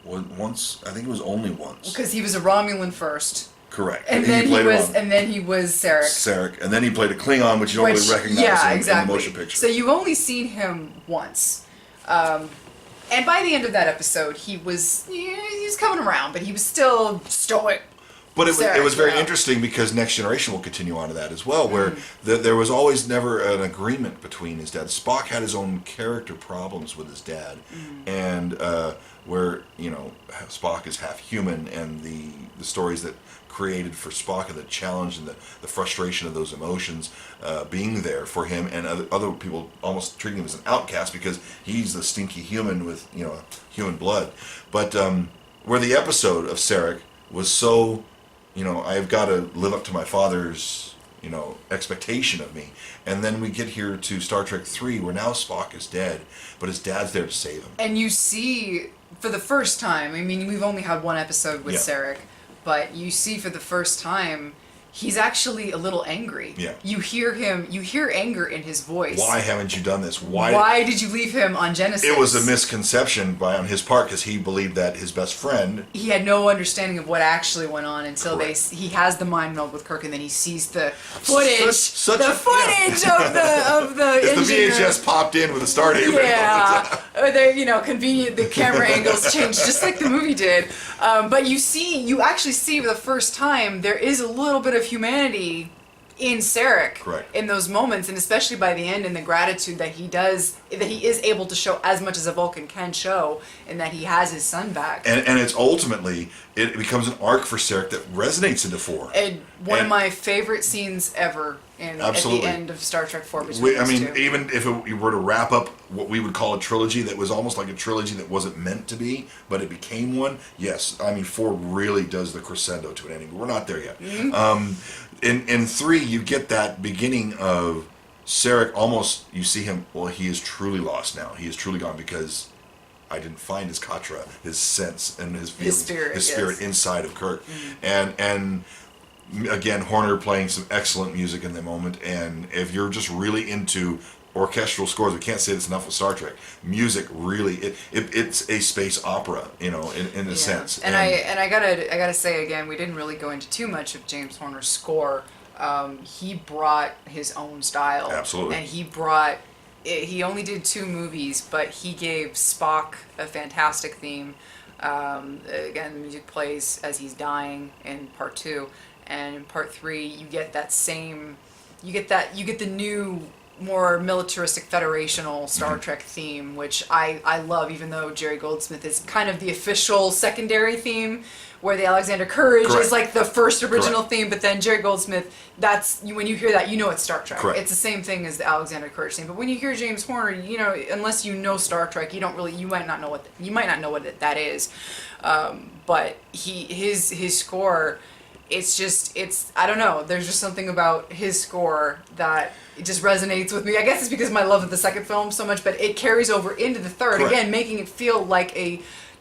once. I think it was only once. Because he was a Romulan first. Correct. And then he was Sarek. And then he played a Klingon, which you don't really recognize in the motion picture. So you've only seen him once. And by the end of that episode, he was coming around, but he was still stoic. But it was very interesting, because Next Generation will continue on to that as well, where there was always never an agreement between his dad. Spock had his own character problems with his dad, and where Spock is half human, and the stories that created for Spock, and the challenge and the frustration of those emotions being there for him, and other people almost treating him as an outcast because he's the stinky human with human blood. But where the episode of Sarek was so, I've got to live up to my father's expectation of me, and then we get here to Star Trek 3, where now Spock is dead, but his dad's there to save him. And you see for the first time, I mean, we've only had one episode with Sarek, but you see for the first time, he's actually a little angry. Yeah. You hear anger in his voice. Why haven't you done this? Why did you leave him on Genesis? It was a misconception on his part, because he believed that his best friend... He had no understanding of what actually went on until he has the mind meld with Kirk, and then he sees the footage. Of the If the VHS popped in with a Stardate. Yeah. They're, convenient, the camera angles changed just like the movie did. But you actually see for the first time, there is a little bit of humanity in Sarek. Correct. In those moments, and especially by the end, and the gratitude that he is able to show as much as a Vulcan can show, and that he has his son back. And it's ultimately, it becomes an arc for Sarek that resonates into 4. And one of my favorite scenes ever at Absolutely. the end of Star Trek 4 between I those mean, two. even if you were to wrap up what we would call a trilogy that was almost like a trilogy that wasn't meant to be, but it became one, yes. I mean, 4 really does the crescendo to an ending, but we're not there yet. In 3, you get that beginning of Sarek almost, you see him, well, he is truly lost now. He is truly gone because I didn't find his katra, his sense, and his feelings, his spirit yes. inside of Kirk. And again, Horner playing some excellent music in the moment. And if you're just really into orchestral scores, we can't say this enough with Star Trek. Music really, it's a space opera, in a sense. And I gotta say again, we didn't really go into too much of James Horner's score. He brought his own style. Absolutely. And he only did 2 movies, but he gave Spock a fantastic theme. Again, the music plays as he's dying in part 2, and in part 3, you get the new, more militaristic federational Star Trek theme, which I love, even though Jerry Goldsmith is kind of the official secondary theme, where the Alexander Courage Correct. is like the first original Correct. theme, but then Jerry Goldsmith, when you hear that, you know it's Star Trek. Correct. It's the same thing as the Alexander Courage theme. But when you hear James Horner, unless you know Star Trek, you might not know what that is. But his score, I don't know. There's just something about his score that it just resonates with me. I guess it's because of my love of the second film so much, but it carries over into the third. Correct. Again, making it feel like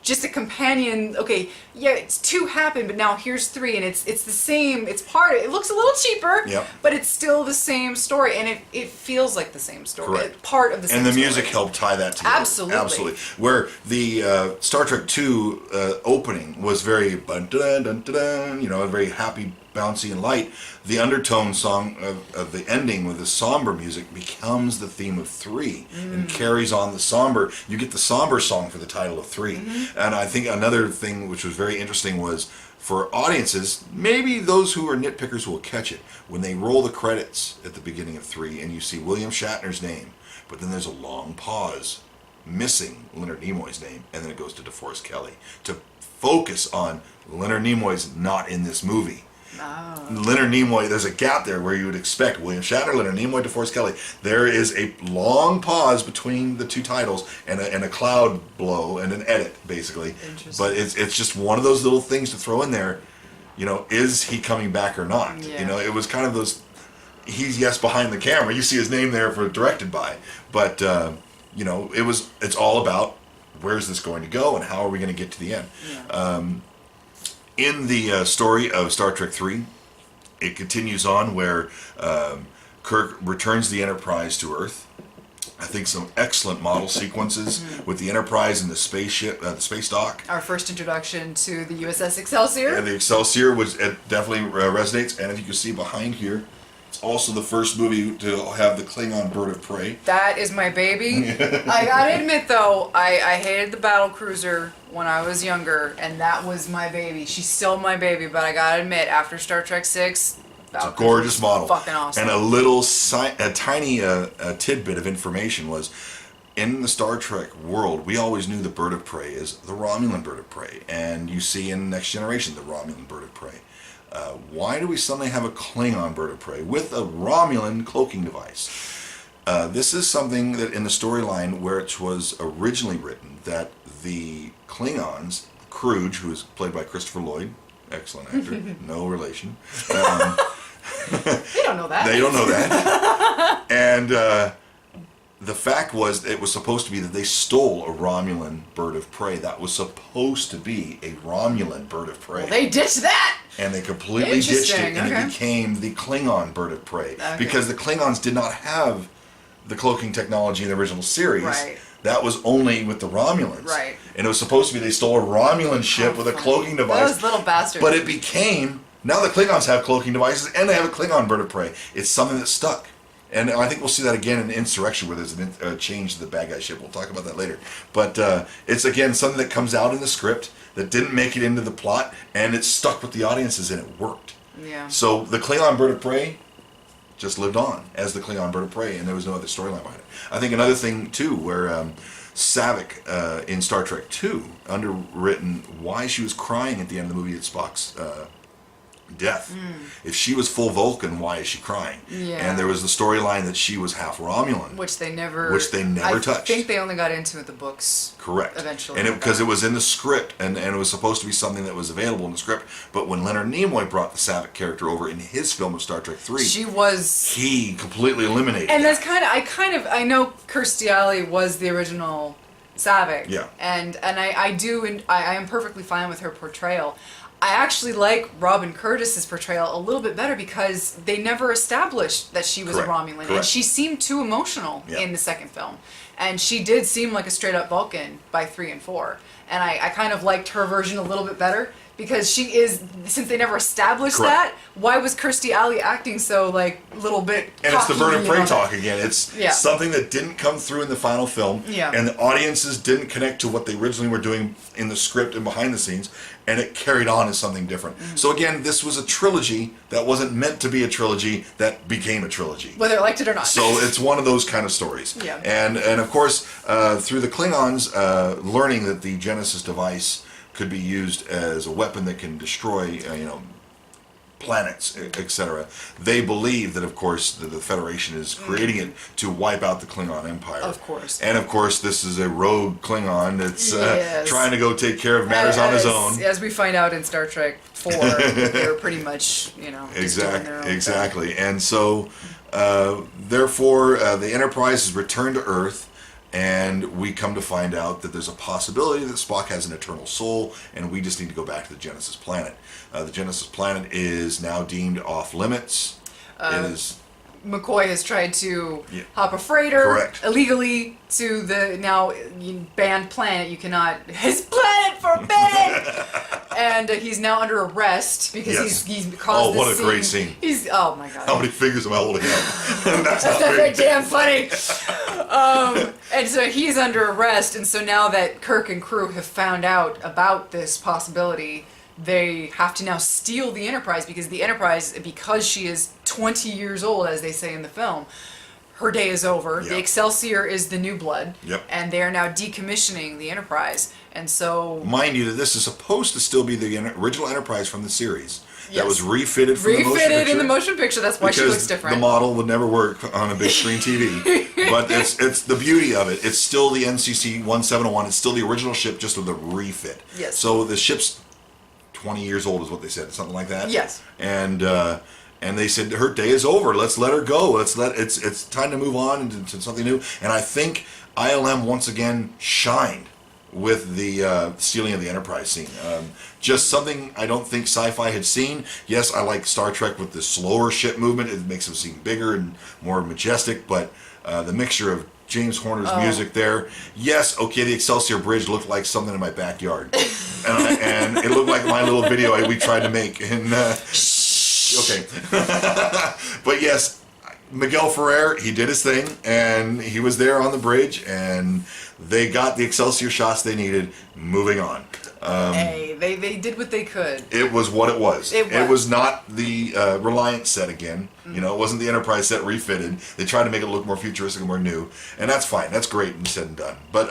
just a companion. Okay, yeah, it's 2 happened, but now here's 3, and it's the same. It looks a little cheaper, Yep. but it's still the same story, and it feels like the same story. Correct. It's part of the same And the story. music helped tie that together. Absolutely. Where the Star Trek 2 opening was very very happy, bouncy, and light. The undertone song of the ending with the somber music becomes the theme of 3 and carries on the somber. You get the somber song for the title of 3. And I think another thing which was very interesting was, for audiences, maybe those who are nitpickers will catch it, when they roll the credits at the beginning of 3 and you see William Shatner's name, but then there's a long pause missing Leonard Nimoy's name, and then it goes to DeForest Kelley to focus on Leonard Nimoy's not in this movie. Oh. Leonard Nimoy, there's a gap there where you would expect William Shatner, Leonard Nimoy, DeForest Kelley. There is a long pause between the 2 titles and a cloud blow and an edit, basically. Interesting. But it's just one of those little things to throw in there. Is he coming back or not? Yeah. It was kind of those. He's behind the camera. You see his name there for directed by, but it's all about where's this going to go and how are we going to get to the end. Yeah. In the story of Star Trek 3, it continues on where Kirk returns the Enterprise to Earth. I think some excellent model sequences with the Enterprise and the spaceship, the space dock. Our first introduction to the USS Excelsior. And the Excelsior, which it definitely resonates. And if you can see behind here, it's also the first movie to have the Klingon bird of prey. That is my baby. I gotta admit though, I hated the battle cruiser when I was younger, and that was my baby. She's still my baby, but I gotta admit, after Star Trek 6, It's a gorgeous model. Fucking awesome. And a tiny tidbit of information was, in the Star Trek world, we always knew the bird of prey is the Romulan bird of prey. And you see in Next Generation the Romulan bird of prey. Why do we suddenly have a Klingon bird of prey with a Romulan cloaking device? This is something that in the storyline where it was originally written, that the Klingons, Kruge, who is played by Christopher Lloyd, excellent actor, no relation. They don't know that. They don't know that. And the fact was, it was supposed to be that they stole a Romulan bird of prey. That was supposed to be a Romulan bird of prey. Well, they ditched that. And they completely ditched it, and Okay. it became the Klingon bird of prey. Okay. Because the Klingons did not have the cloaking technology in the original series. Right. That was only with the Romulans. Right. And it was supposed to be they stole a Romulan ship with a cloaking device. Those little bastards. But it became, now the Klingons have cloaking devices and they have a Klingon bird of prey. It's something that stuck. And I think we'll see that again in Insurrection, where there's a change to the bad guy ship. We'll talk about that later. But it's, again, something that comes out in the script that didn't make it into the plot, and it stuck with the audiences, and it worked. Yeah. So the Klingon bird of prey just lived on as the Klingon bird of prey, and there was no other storyline behind it. I think another thing, too, where Saavik in Star Trek 2, underwritten why she was crying at the end of the movie at Spock's death. If she was full Vulcan, why is she crying? Yeah. And there was the storyline that she was half Romulan. Which they never touched. I think they only got into it the books. Correct. Eventually. And because it was in the script, and it was supposed to be something that was available in the script, but when Leonard Nimoy brought the Saavik character over in his film of Star Trek 3, he completely eliminated and that. that's I know Kirstie Alley was the original Saavik. Yeah. And I am perfectly fine with her portrayal. I actually like Robin Curtis's portrayal a little bit better because they never established that she was a Romulan. And she seemed too emotional in the second film. And she did seem like a straight up Vulcan by 3 and 4. And I kind of liked her version a little bit better because she is, since they never established that, why was Kirstie Alley acting so like a little bit And it's the Vernon Prey talk again. It's Yeah. something that didn't come through in the final film, and the audiences didn't connect to what they originally were doing in the script and behind the scenes, and it carried on as something different. So again, this was a trilogy that wasn't meant to be a trilogy that became a trilogy. Whether I liked it or not. So it's one of those kind of stories. Yeah. And of course, through the Klingons learning that the Genesis device could be used as a weapon that can destroy, planets, etc. They believe that, of course, the Federation is creating it to wipe out the Klingon Empire. Of course. And, of course, this is a rogue Klingon that's trying to go take care of matters on his own. As we find out in Star Trek 4, they're pretty much, just doing their own Exactly. thing. And so, therefore, the Enterprise is returned to Earth, and we come to find out that there's a possibility that Spock has an eternal soul, and we just need to go back to the Genesis planet. The Genesis planet is now deemed off limits. McCoy has tried to hop a freighter illegally to the now banned planet. You cannot... His planet forbidden! And he's now under arrest because he's caused this scene. Oh, what a great scene. Oh my god. How many fingers am I holding up? That's not very damn funny. And so he's under arrest, and so now that Kirk and crew have found out about this possibility, they have to now steal the Enterprise because the Enterprise, because she is 20 years old, as they say in the film, her day is over. The Excelsior is the new blood, and they are now decommissioning the Enterprise. And so, mind you, that this is supposed to still be the original Enterprise from the series. That was refitted from the motion picture. Refitted in the motion picture. That's why she looks different. The model would never work on a big screen TV. But it's the beauty of it. It's still the NCC 1701. It's still the original ship, just with a refit. Yes. So the ship's 20 years old is what they said, something like that. Yes. And they said her day is over. Let's let her go. It's time to move on into something new. And I think ILM once again shined with the stealing of the Enterprise scene. Just something I don't think sci-fi had seen. Yes, I like Star Trek with the slower ship movement. It makes them seem bigger and more majestic, but the mixture of James Horner's music there. Yes, okay, the Excelsior Bridge looked like something in my backyard. and it looked like my little video we tried to make. And okay. But yes, Miguel Ferrer, he did his thing, and he was there on the bridge, and they got the Excelsior shots they needed. Moving on. Hey, they did what they could. It was what it was. It was not the Reliance set again. It wasn't the Enterprise set refitted. They tried to make it look more futuristic and more new, and that's fine. That's great and said and done. But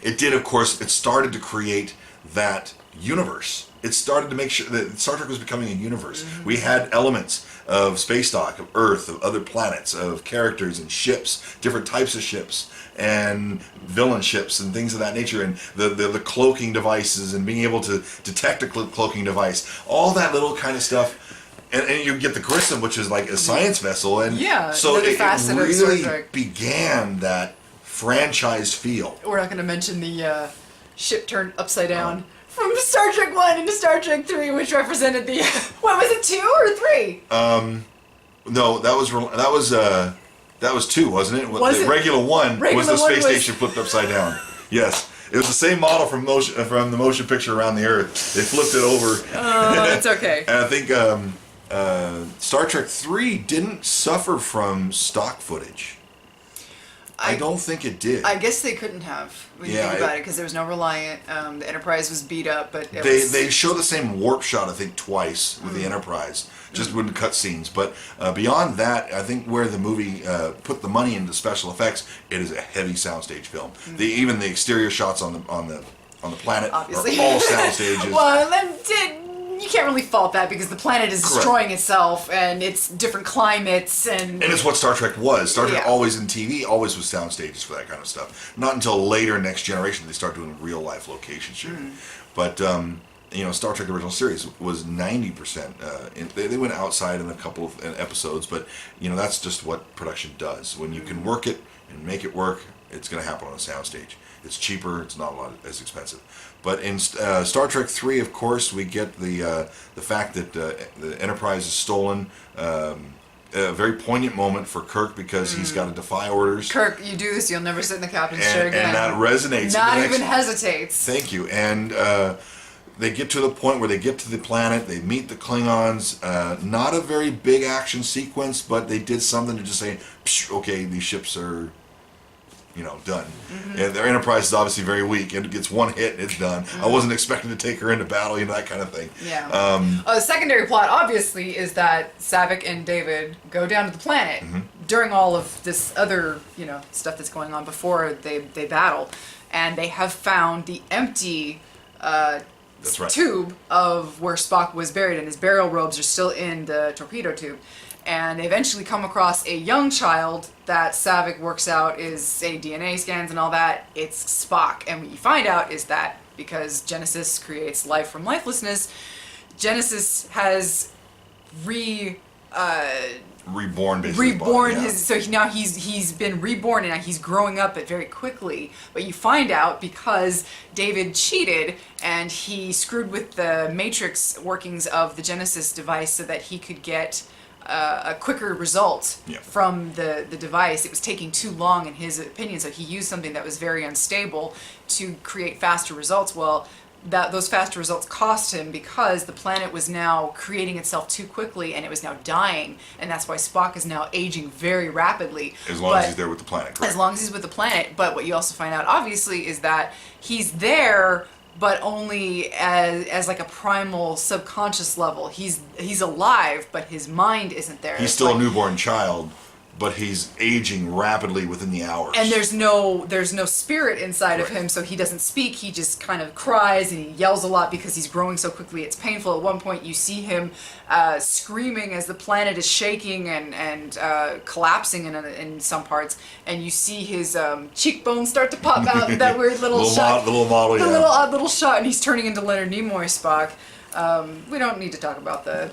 it did, of course, it started to create that universe. It started to make sure that Star Trek was becoming a universe. We had elements of space dock, of Earth, of other planets, of characters and ships, different types of ships, and villain ships and things of that nature, and the cloaking devices and being able to detect a cloaking device. All that little kind of stuff. And you get the Grissom, which is like a science vessel. And so it really began that franchise feel. We're not going to mention the ship turned upside down. From Star Trek 1 into Star Trek 3, which represented the... What, was it 2 or 3? No, that was 2, wasn't it? The regular one was the space station flipped upside down. Yes. It was the same model from the motion picture Around the Earth. They flipped it over. Oh, it's okay. And I think Star Trek 3 didn't suffer from stock footage. I don't think it did. I guess they couldn't have when you think about it, because there was no Reliant. The Enterprise was beat up, but they show the same warp shot I think twice with the Enterprise, just with the cut scenes. But beyond that, I think where the movie put the money into special effects, it is a heavy soundstage film. Even the exterior shots on the planet obviously are all sound stages. Well, you can't really fault that because the planet is destroying itself and it's different climates and it's what Star Trek was. Star Trek Yeah. always in TV, always was sound stages for that kind of stuff. Not until later, Next Generation, they start doing real life location shooting. But Star Trek original series was 90%. They went outside in a couple of episodes, but that's just what production does. When you can work it and make it work, it's going to happen on a soundstage. It's cheaper. It's not a lot as expensive. But in Star Trek 3, of course, we get the fact that the Enterprise is stolen. A very poignant moment for Kirk because he's got to defy orders. Kirk, you do this, you'll never sit in the captain's chair again. And that resonates. Not even hesitates. Thank you. And they get to the point where they get to the planet, they meet the Klingons. Not a very big action sequence, but they did something to just say, okay, these ships are, done. And their Enterprise is obviously very weak. It gets one hit and it's done. I wasn't expecting to take her into battle, that kind of thing. Yeah. The secondary plot, obviously, is that Saavik and David go down to the planet during all of this other, stuff that's going on before they battle. And they have found the empty That's right. tube of where Spock was buried, and his burial robes are still in the torpedo tube. And they eventually come across a young child that Saavik works out is, say, DNA scans and all that. It's Spock. And what you find out is that because Genesis creates life from lifelessness, Genesis has reborn basically. Now he's been reborn and he's growing up very quickly. But you find out because David cheated and he screwed with the matrix workings of the Genesis device so that he could get a quicker result from the device. It was taking too long in his opinion, so he used something that was very unstable to create faster results. Well, those faster results cost him because the planet was now creating itself too quickly and it was now dying, and that's why Spock is now aging very rapidly. As long as he's there with the planet. Correct. As long as he's with the planet. But what you also find out, obviously, is that he's there, but only as like a primal subconscious level. He's alive, but his mind isn't there. He's still a newborn child, but he's aging rapidly within the hours. And there's no spirit inside of him, so he doesn't speak. He just kind of cries and he yells a lot because he's growing so quickly. It's painful. At one point, you see him screaming as the planet is shaking and collapsing in some parts, and you see his cheekbones start to pop out. That weird little shot, the little model, little odd little shot, and he's turning into Leonard Nimoy Spock. We don't need to talk about the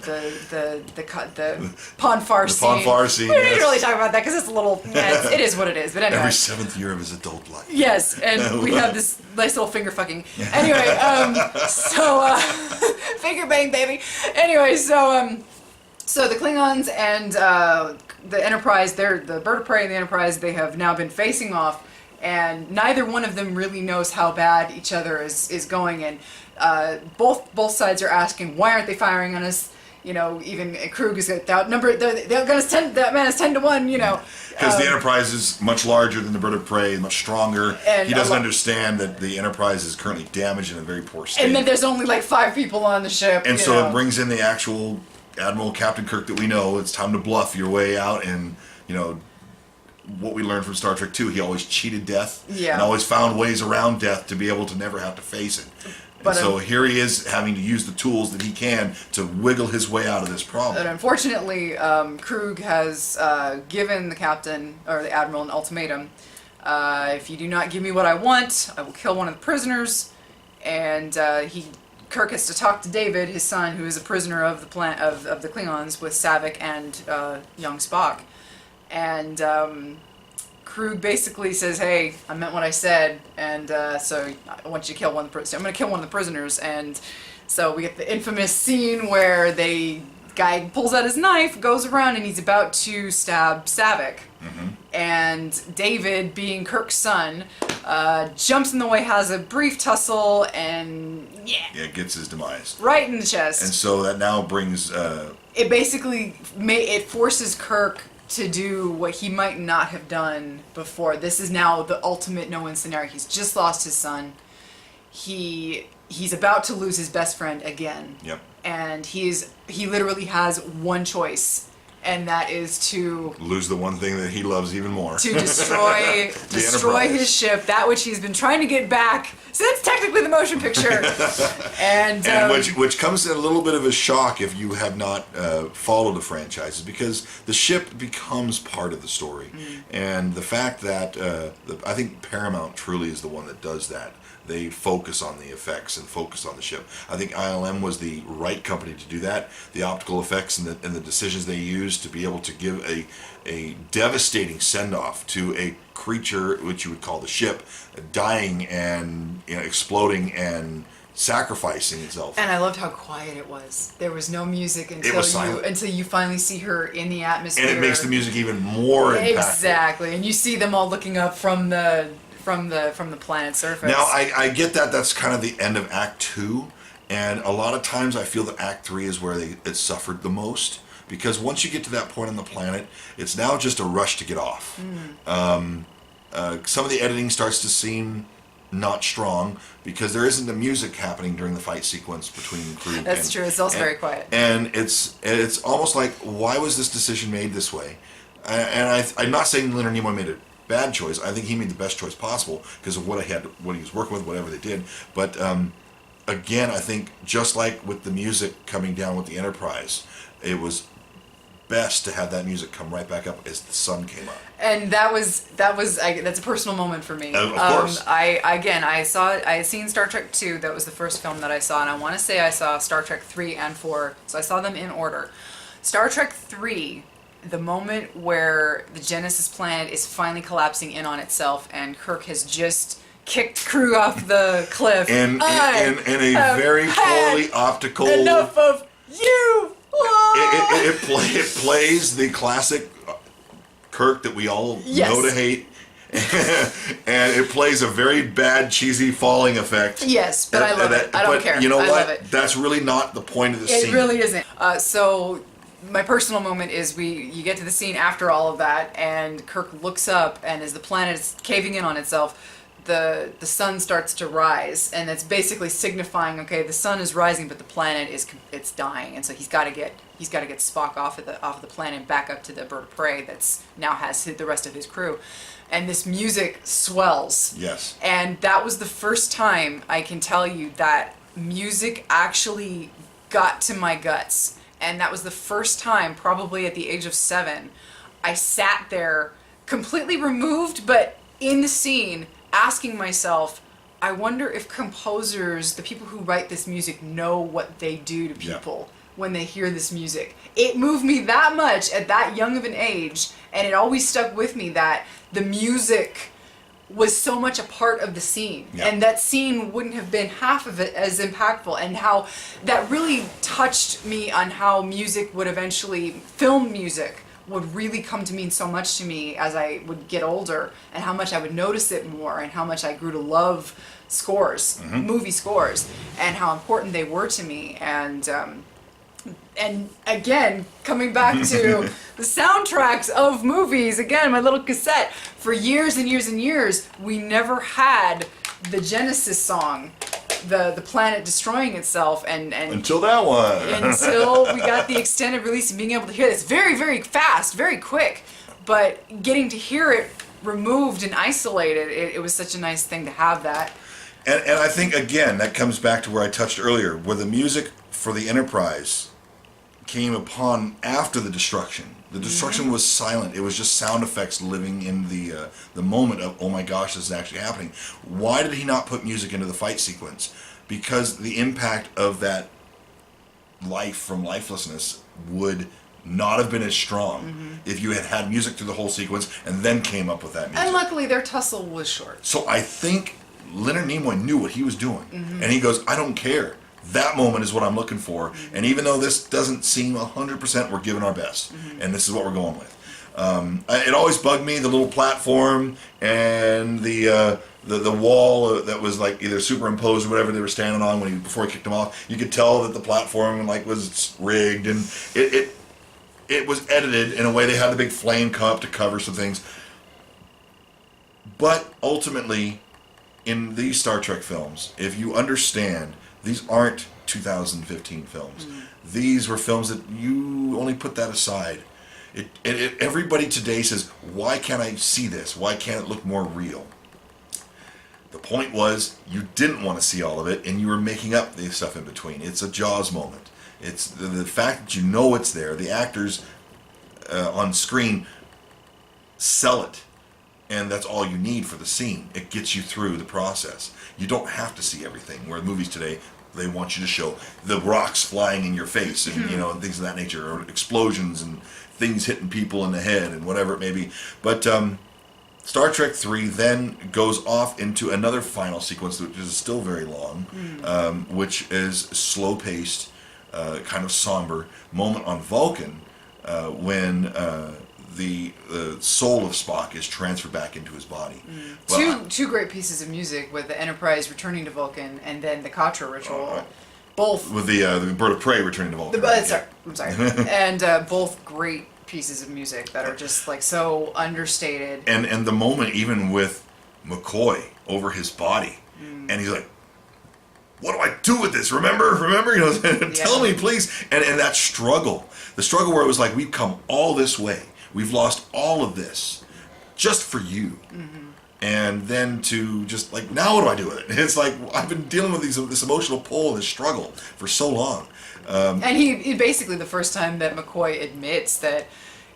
Ponfar scene. The Ponfar scene. We don't need to really talk about that because it's a little. It is what it is. But anyway. Every 7th year of his adult life. Yes, and we have this nice little finger fucking. Anyway, finger bang, baby. Anyway, so the Klingons and the Enterprise, the Bird of Prey and the Enterprise, they have now been facing off, and neither one of them really knows how bad each other is going, and both sides are asking, why aren't they firing on us? Even Krug is outnumbered. They're going to that man is 10-1. Because the Enterprise is much larger than the Bird of Prey, much stronger. And he doesn't understand that the Enterprise is currently damaged in a very poor state. And then there's only like 5 people on the ship. And so it brings in the actual Admiral Captain Kirk that we know. It's time to bluff your way out, and what we learned from Star Trek 2, he always cheated death and always found ways around death to be able to never have to face it. And so here he is having to use the tools that he can to wiggle his way out of this problem. But unfortunately, Krug has given the captain, or the admiral, an ultimatum. If you do not give me what I want, I will kill one of the prisoners. And Kirk has to talk to David, his son, who is a prisoner of the of the Klingons, with Saavik and young Spock. And Krug basically says, hey, I meant what I said, and so I want you to kill one of the prisoners. I'm going to kill one of the prisoners. And so we get the infamous scene where guy pulls out his knife, goes around, and he's about to stab Saavik. And David, being Kirk's son, jumps in the way, has a brief tussle, and gets his demise. Right in the chest. And so that now brings... it basically it forces Kirk to do what he might not have done before. This is now the ultimate no-win scenario. He's just lost his son. He's about to lose his best friend again. Yep. And he literally has one Choice, and that is to lose the one thing that he loves even more. To destroy his ship, that which he's been trying to get back So that's technically the motion picture. and which comes at a little bit of a shock if you have not followed the franchises, because the ship becomes part of the story. And the fact that I think Paramount truly is the one that does that. They focus on the effects and focus on the ship. I think ILM was the right company to do that. The optical effects and the decisions they used to be able to give a devastating send-off to a creature, which you would call the ship, dying and exploding and sacrificing itself. And I loved how quiet it was. There was no music until you finally see her in the atmosphere. And it makes the music even more impactful. Exactly. And you see them all looking up from the planet's surface. Now, I get that that's kind of the end of Act 2, and a lot of times I feel that Act 3 is where it suffered the most, because once you get to that point on the planet, it's now just a rush to get off. Some of the editing starts to seem not strong, because there isn't the music happening during the fight sequence between the crew. That's true. It's also very quiet. And it's almost like, why was this decision made this way? And I'm not saying Leonard Nimoy made it bad choice. I think he made the best choice possible because of what he was working with, whatever they did. But again, I think just like with the music coming down with the Enterprise, it was best to have that music come right back up as the sun came up. And that's a personal moment for me. Of course. I had seen Star Trek 2. That was the first film that I saw, and I want to say I saw Star Trek 3 and 4. So I saw them in order. Star Trek 3. The moment where the Genesis planet is finally collapsing in on itself, and Kirk has just kicked crew off the cliff. In a very poorly optical. Enough of you. It plays the classic Kirk that we all know to hate. And it plays a very bad, cheesy falling effect. Yes, but I love it. I don't care. You know what? Love it. That's really not the point of the scene. It really isn't. So my personal moment is you get to the scene after all of that, and Kirk looks up, and as the planet is caving in on itself, the sun starts to rise, and it's basically signifying, okay, the sun is rising, but the planet it's dying, and so he's got to get Spock off of the planet and back up to the bird of prey that's now has the rest of his crew. And this music swells. Yes. And that was the first time I can tell you that music actually got to my guts. And that was the first time, probably at the age of 7, I sat there completely removed, but in the scene, asking myself, I wonder if composers, the people who write this music, know what they do to people when they hear this music. It moved me that much at that young of an age, and it always stuck with me that the music was so much a part of the scene, and that scene wouldn't have been half of it as impactful, and how that really touched me on how music would eventually, film music would really come to mean so much to me as I would get older, and how much I would notice it more, and how much I grew to love scores, movie scores, and how important they were to me. And again, coming back to the soundtracks of movies, again, my little cassette, for years and years and years, we never had the Genesis song, the planet destroying itself, and until that one. Until we got the extended release and being able to hear this very, very fast, very quick, but getting to hear it removed and isolated, it was such a nice thing to have that. And I think, again, that comes back to where I touched earlier, where the music for the Enterprise came upon after the destruction. The destruction was silent. It was just sound effects living in the moment of, oh my gosh, this is actually happening. Why did he not put music into the fight sequence? Because the impact of that life from lifelessness would not have been as strong if you had had music through the whole sequence and then came up with that music. And luckily their tussle was short. So I think Leonard Nimoy knew what he was doing. And he goes, I don't care. That moment is what I'm looking for. And even though this doesn't seem 100%, we're giving our best. And this is what we're going with. It always bugged me, the little platform and the wall that was like either superimposed or whatever they were standing on before he kicked them off. You could tell that the platform was rigged, and it was edited in a way they had the big flame come up to cover some things. But ultimately, in these Star Trek films, if you understand, these aren't 2015 films. These were films that you only put that aside. Everybody today says, why can't I see this? Why can't it look more real? The point was you didn't want to see all of it, and you were making up the stuff in between. It's a Jaws moment. It's the fact that you know it's there. The actors on screen sell it, and that's all you need for the scene. It gets you through the process. You don't have to see everything. Where movies today, they want you to show the rocks flying in your face, and and things of that nature, or explosions and things hitting people in the head and whatever it may be. But Star Trek 3 then goes off into another final sequence, which is still very long, which is slow-paced, kind of somber moment on Vulcan when the soul of Spock is transferred back into his body. Two great pieces of music with the Enterprise returning to Vulcan and then the Katra ritual. Both with the bird of prey returning to Vulcan. I'm sorry. And both great pieces of music that are just like so understated. And the moment even with McCoy over his body, and he's like, "What do I do with this? Remember? Tell me, please." And that struggle, the struggle where it was like, we've come all this way, we've lost all of this, just for you. And then to just like, now what do I do with it? It's like, I've been dealing with this emotional pull and this struggle for so long. And he basically, the first time that McCoy admits that,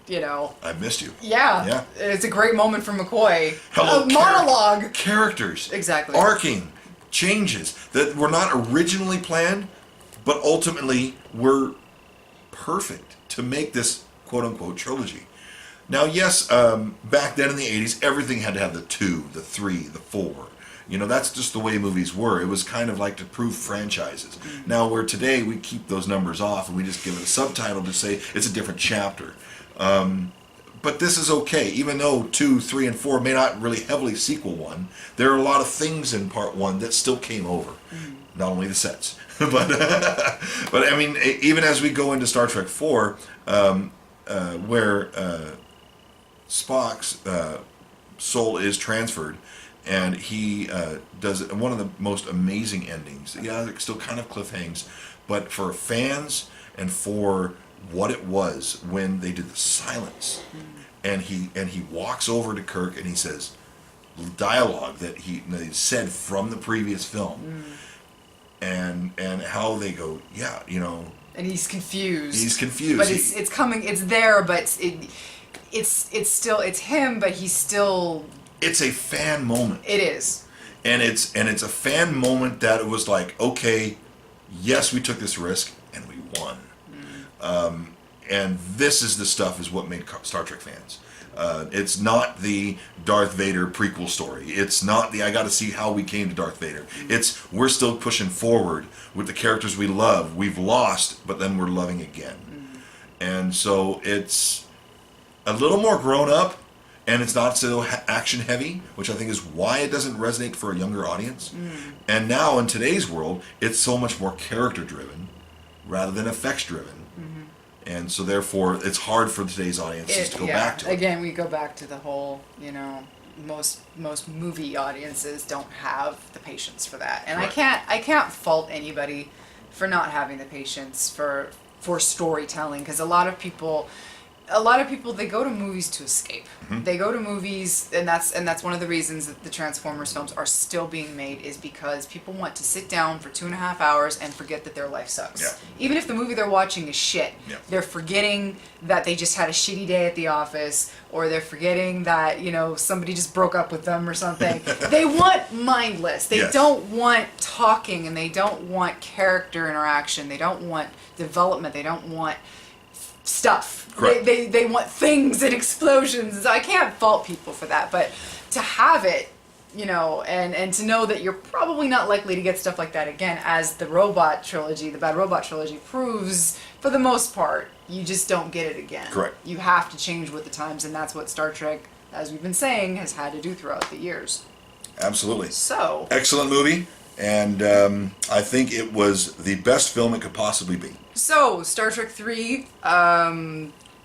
I missed you. Yeah. It's a great moment for McCoy. Hello, monologue. Characters. Exactly. Arcing. Changes that were not originally planned, but ultimately were perfect to make this quote-unquote trilogy. Now, yes, back then in the 80s, everything had to have the 2, the 3, the 4. That's just the way movies were. It was kind of like to prove franchises. Now, where today we keep those numbers off and we just give it a subtitle to say it's a different chapter. But this is okay. Even though 2, 3, and 4 may not really heavily sequel 1, there are a lot of things in part 1 that still came over. Not only the sets, but I mean, even as we go into Star Trek 4, where Spock's soul is transferred, and he does one of the most amazing endings. Yeah, it still kind of cliffhangs, but for fans and for what it was when they did the silence, and he walks over to Kirk and he says dialogue that he said from the previous film, and how they go, and he's confused. But it's coming. It's there, but it's still him, but he's still. It's a fan moment. It is. And it's a fan moment that it was like, okay, yes, we took this risk and we won. And this is the stuff is what made Star Trek fans. It's not the Darth Vader prequel story. It's not the I got to see how we came to Darth Vader. It's we're still pushing forward with the characters we love. We've lost, but then we're loving again. And so it's a little more grown up, and it's not so action heavy, which I think is why it doesn't resonate for a younger audience. And now in today's world, it's so much more character driven rather than effects driven. And so therefore, it's hard for today's audiences to go back to it. Again, we go back to the whole, most movie audiences don't have the patience for that. And right. I can't fault anybody for not having the patience for storytelling, because a lot of people they go to movies to escape. They go to movies, and that's one of the reasons that the Transformers films are still being made, is because people want to sit down for 2.5 hours and forget that their life sucks. Yeah. Even if the movie they're watching is shit, they're forgetting that they just had a shitty day at the office, or they're forgetting that somebody just broke up with them or something. They want mindless. They don't want talking, and they don't want character interaction. They don't want development. They don't want stuff. They want things and explosions. I can't fault people for that, but to have it, and to know that you're probably not likely to get stuff like that again, as the Bad Robot Trilogy proves, for the most part, you just don't get it again. Correct. You have to change with the times, and that's what Star Trek, as we've been saying, has had to do throughout the years. Absolutely. So. Excellent movie, and I think it was the best film it could possibly be. So, Star Trek 3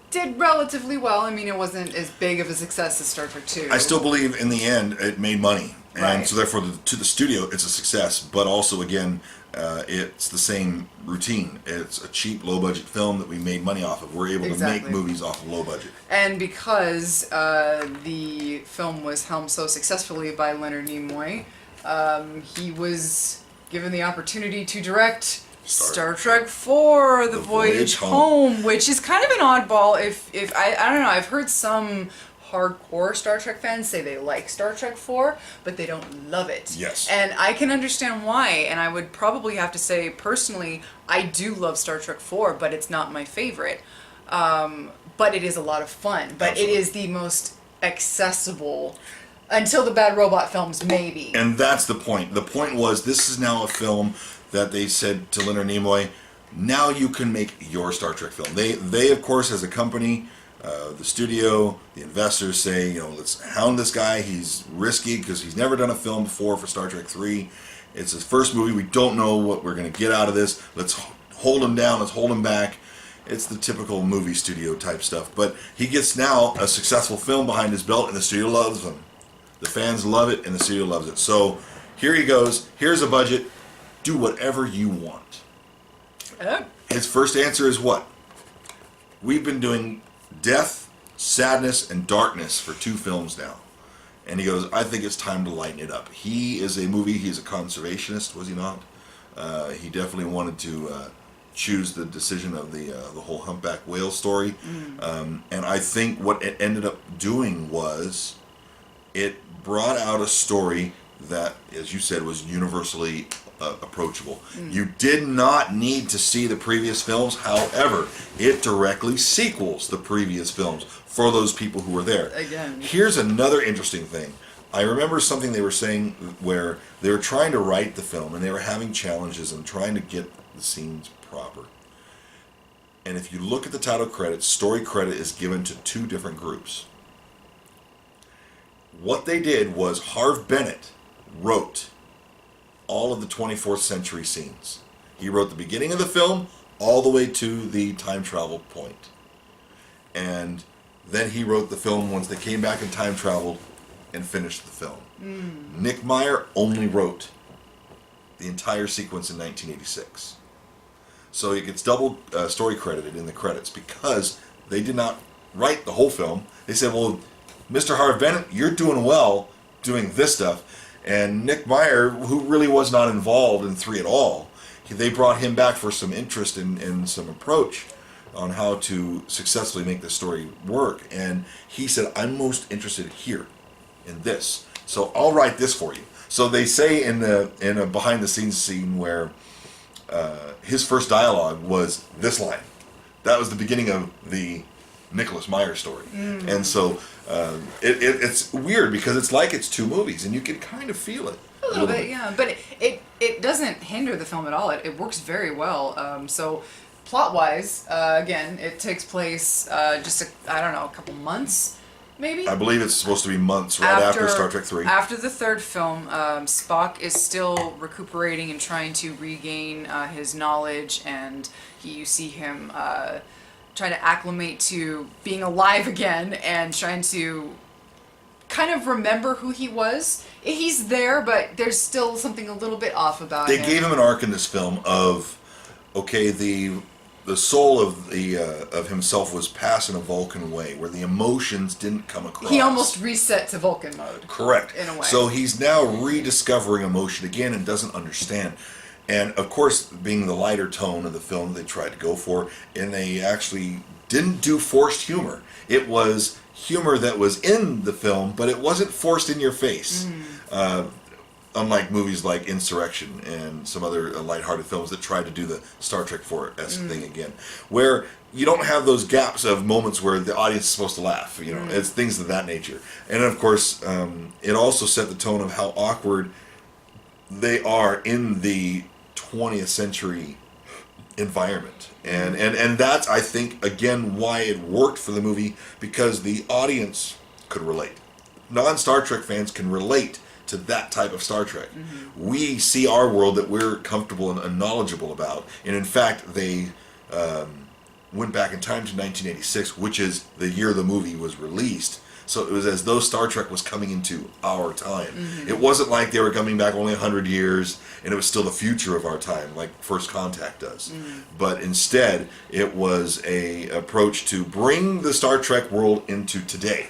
did relatively well. I mean, it wasn't as big of a success as Star Trek 2. I still believe in the end it made money. And right. so therefore to the studio it's a success. But also, again, it's the same routine. It's a cheap, low-budget film that we made money off of. We're able to make movies off of low budget. And because the film was helmed so successfully by Leonard Nimoy, He was given the opportunity to direct Star Trek IV, The Voyage Home, which is kind of an oddball. If I don't know, I've heard some hardcore Star Trek fans say they like Star Trek IV, but they don't love it. Yes. And I can understand why, and I would probably have to say, personally, I do love Star Trek IV, but it's not my favorite. But it is a lot of fun. But Absolutely. It is the most accessible, until the Bad Robot films, maybe. And that's the point. The point was, this is now a film that they said to Leonard Nimoy, now you can make your Star Trek film. They of course, as a company, the studio, the investors say, you know, let's hound this guy. He's risky because he's never done a film before for Star Trek 3. It's his first movie. We don't know what we're going to get out of this. Let's hold him down. Let's hold him back. It's the typical movie studio type stuff. But he gets now a successful film behind his belt, and the studio loves him. The fans love it, and the studio loves it. So here he goes. Here's a budget. Do whatever you want. His first answer is what? We've been doing death, sadness, and darkness for 2 films now. And he goes, I think it's time to lighten it up. He's a conservationist, was he not? He definitely wanted to choose the decision of the whole humpback whale story. And I think what it ended up doing was it brought out a story that, as you said, was universally approachable. You did not need to see the previous films. However, it directly sequels the previous films for those people who were there. Again. Here's another interesting thing. I remember something they were saying where they were trying to write the film and they were having challenges and trying to get the scenes proper. And if you look at the title credits, story credit is given to 2 different groups. What they did was Harve Bennett wrote all of the 24th century scenes. He wrote the beginning of the film all the way to the time travel point. And then he wrote the film once they came back and time traveled and finished the film. Nick Meyer only wrote the entire sequence in 1986. So it gets double story credited in the credits because they did not write the whole film. They said, well, Mr. Harve Bennett, you're doing well doing this stuff. And Nick Meyer, who really was not involved in 3 at all, they brought him back for some interest and some approach on how to successfully make the story work. And he said, I'm most interested here in this. So I'll write this for you. So they say in a behind the scenes scene where his first dialogue was this line. That was the beginning of the Nicholas Meyer story. And so it's weird because it's like it's 2 movies and you can kind of feel it. A little bit, yeah. But it doesn't hinder the film at all. It works very well. So plot-wise, again, it takes place just, a couple months, maybe? I believe it's supposed to be months right after Star Trek 3. After the 3rd film, Spock is still recuperating and trying to regain his knowledge, and you see him trying to acclimate to being alive again and trying to kind of remember who he was. He's there, but there's still something a little bit off about him. They gave him an arc in this film of, okay, the soul of himself was passed in a Vulcan way, where the emotions didn't come across. He almost reset to Vulcan mode. Correct. In a way. So he's now rediscovering emotion again and doesn't understand. And of course, being the lighter tone of the film they tried to go for, and they actually didn't do forced humor. It was humor that was in the film, but it wasn't forced in your face. Unlike movies like Insurrection and some other lighthearted films that tried to do the Star Trek 4-esque thing again, where you don't have those gaps of moments where the audience is supposed to laugh. You know, it's things of that nature. And of course, it also set the tone of how awkward they are in the 20th century environment. And that's, I think, again, why it worked for the movie, because the audience could relate. Non-Star Trek fans can relate to that type of Star Trek. We see our world that we're comfortable and knowledgeable about. And in fact, they went back in time to 1986, which is the year the movie was released. So it was as though Star Trek was coming into our time. It wasn't like they were coming back only 100 years and it was still the future of our time, like First Contact does. But instead, it was a approach to bring the Star Trek world into today.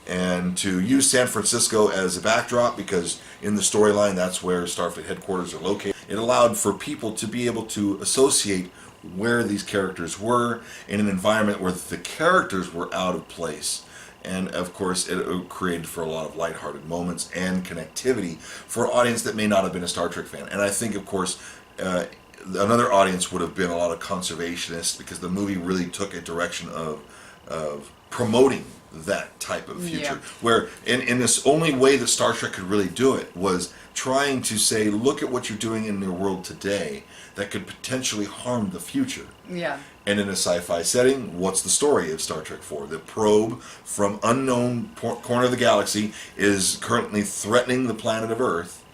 and to use San Francisco as a backdrop, because in the storyline that's where Starfleet headquarters are located. It allowed for people to be able to associate where these characters were in an environment where the characters were out of place. And of course, it created for a lot of lighthearted moments and connectivity for an audience that may not have been a Star Trek fan. And I think, of course, another audience would have been a lot of conservationists, because the movie really took a direction of promoting that type of future. Yeah. Where in this only way that Star Trek could really do it was trying to say, look at what you're doing in your world today that could potentially harm the future. Yeah. And in a sci-fi setting, what's the story of Star Trek 4? The probe from unknown corner of the galaxy is currently threatening the planet of Earth,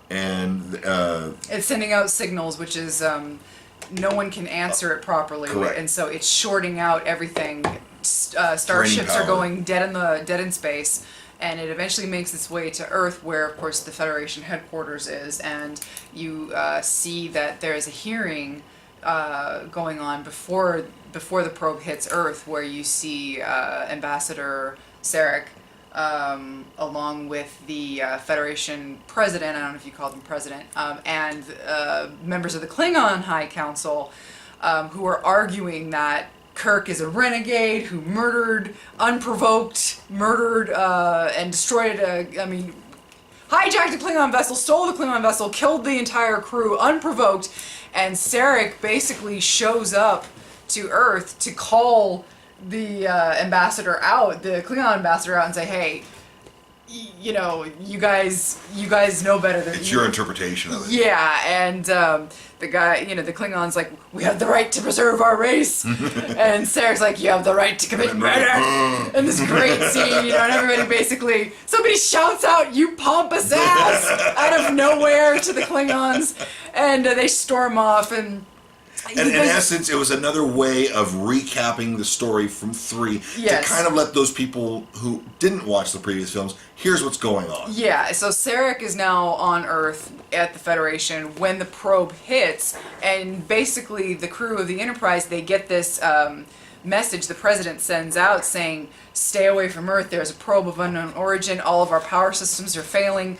and it's sending out signals, which is no one can answer it properly, correct. And so it's shorting out everything. Starships are going dead in space, and it eventually makes its way to Earth, where of course the Federation headquarters is, and you see that there is a hearing going on before the probe hits Earth, where you see Ambassador Sarek along with the Federation president, I don't know if you called him president, and members of the Klingon High Council, who are arguing that Kirk is a renegade who unprovoked, murdered, and destroyed hijacked a Klingon vessel, stole the Klingon vessel, killed the entire crew unprovoked, and Sarek basically shows up to Earth to call the ambassador out, the Klingon ambassador out, and say, hey, you guys know better than it's your interpretation of it. Yeah, and the guy, the Klingon's like, we have the right to preserve our race, and Sarek's like, you have the right to commit murder. And this great scene, and everybody basically, somebody shouts out, you pompous ass, out of nowhere to the Klingons, and they storm off, and in essence, it was another way of recapping the story from 3 yes. to kind of let those people who didn't watch the previous films, here's what's going on. Yeah, so Sarek is now on Earth at the Federation when the probe hits, and basically the crew of the Enterprise, they get this message the president sends out saying, stay away from Earth, there's a probe of unknown origin, all of our power systems are failing,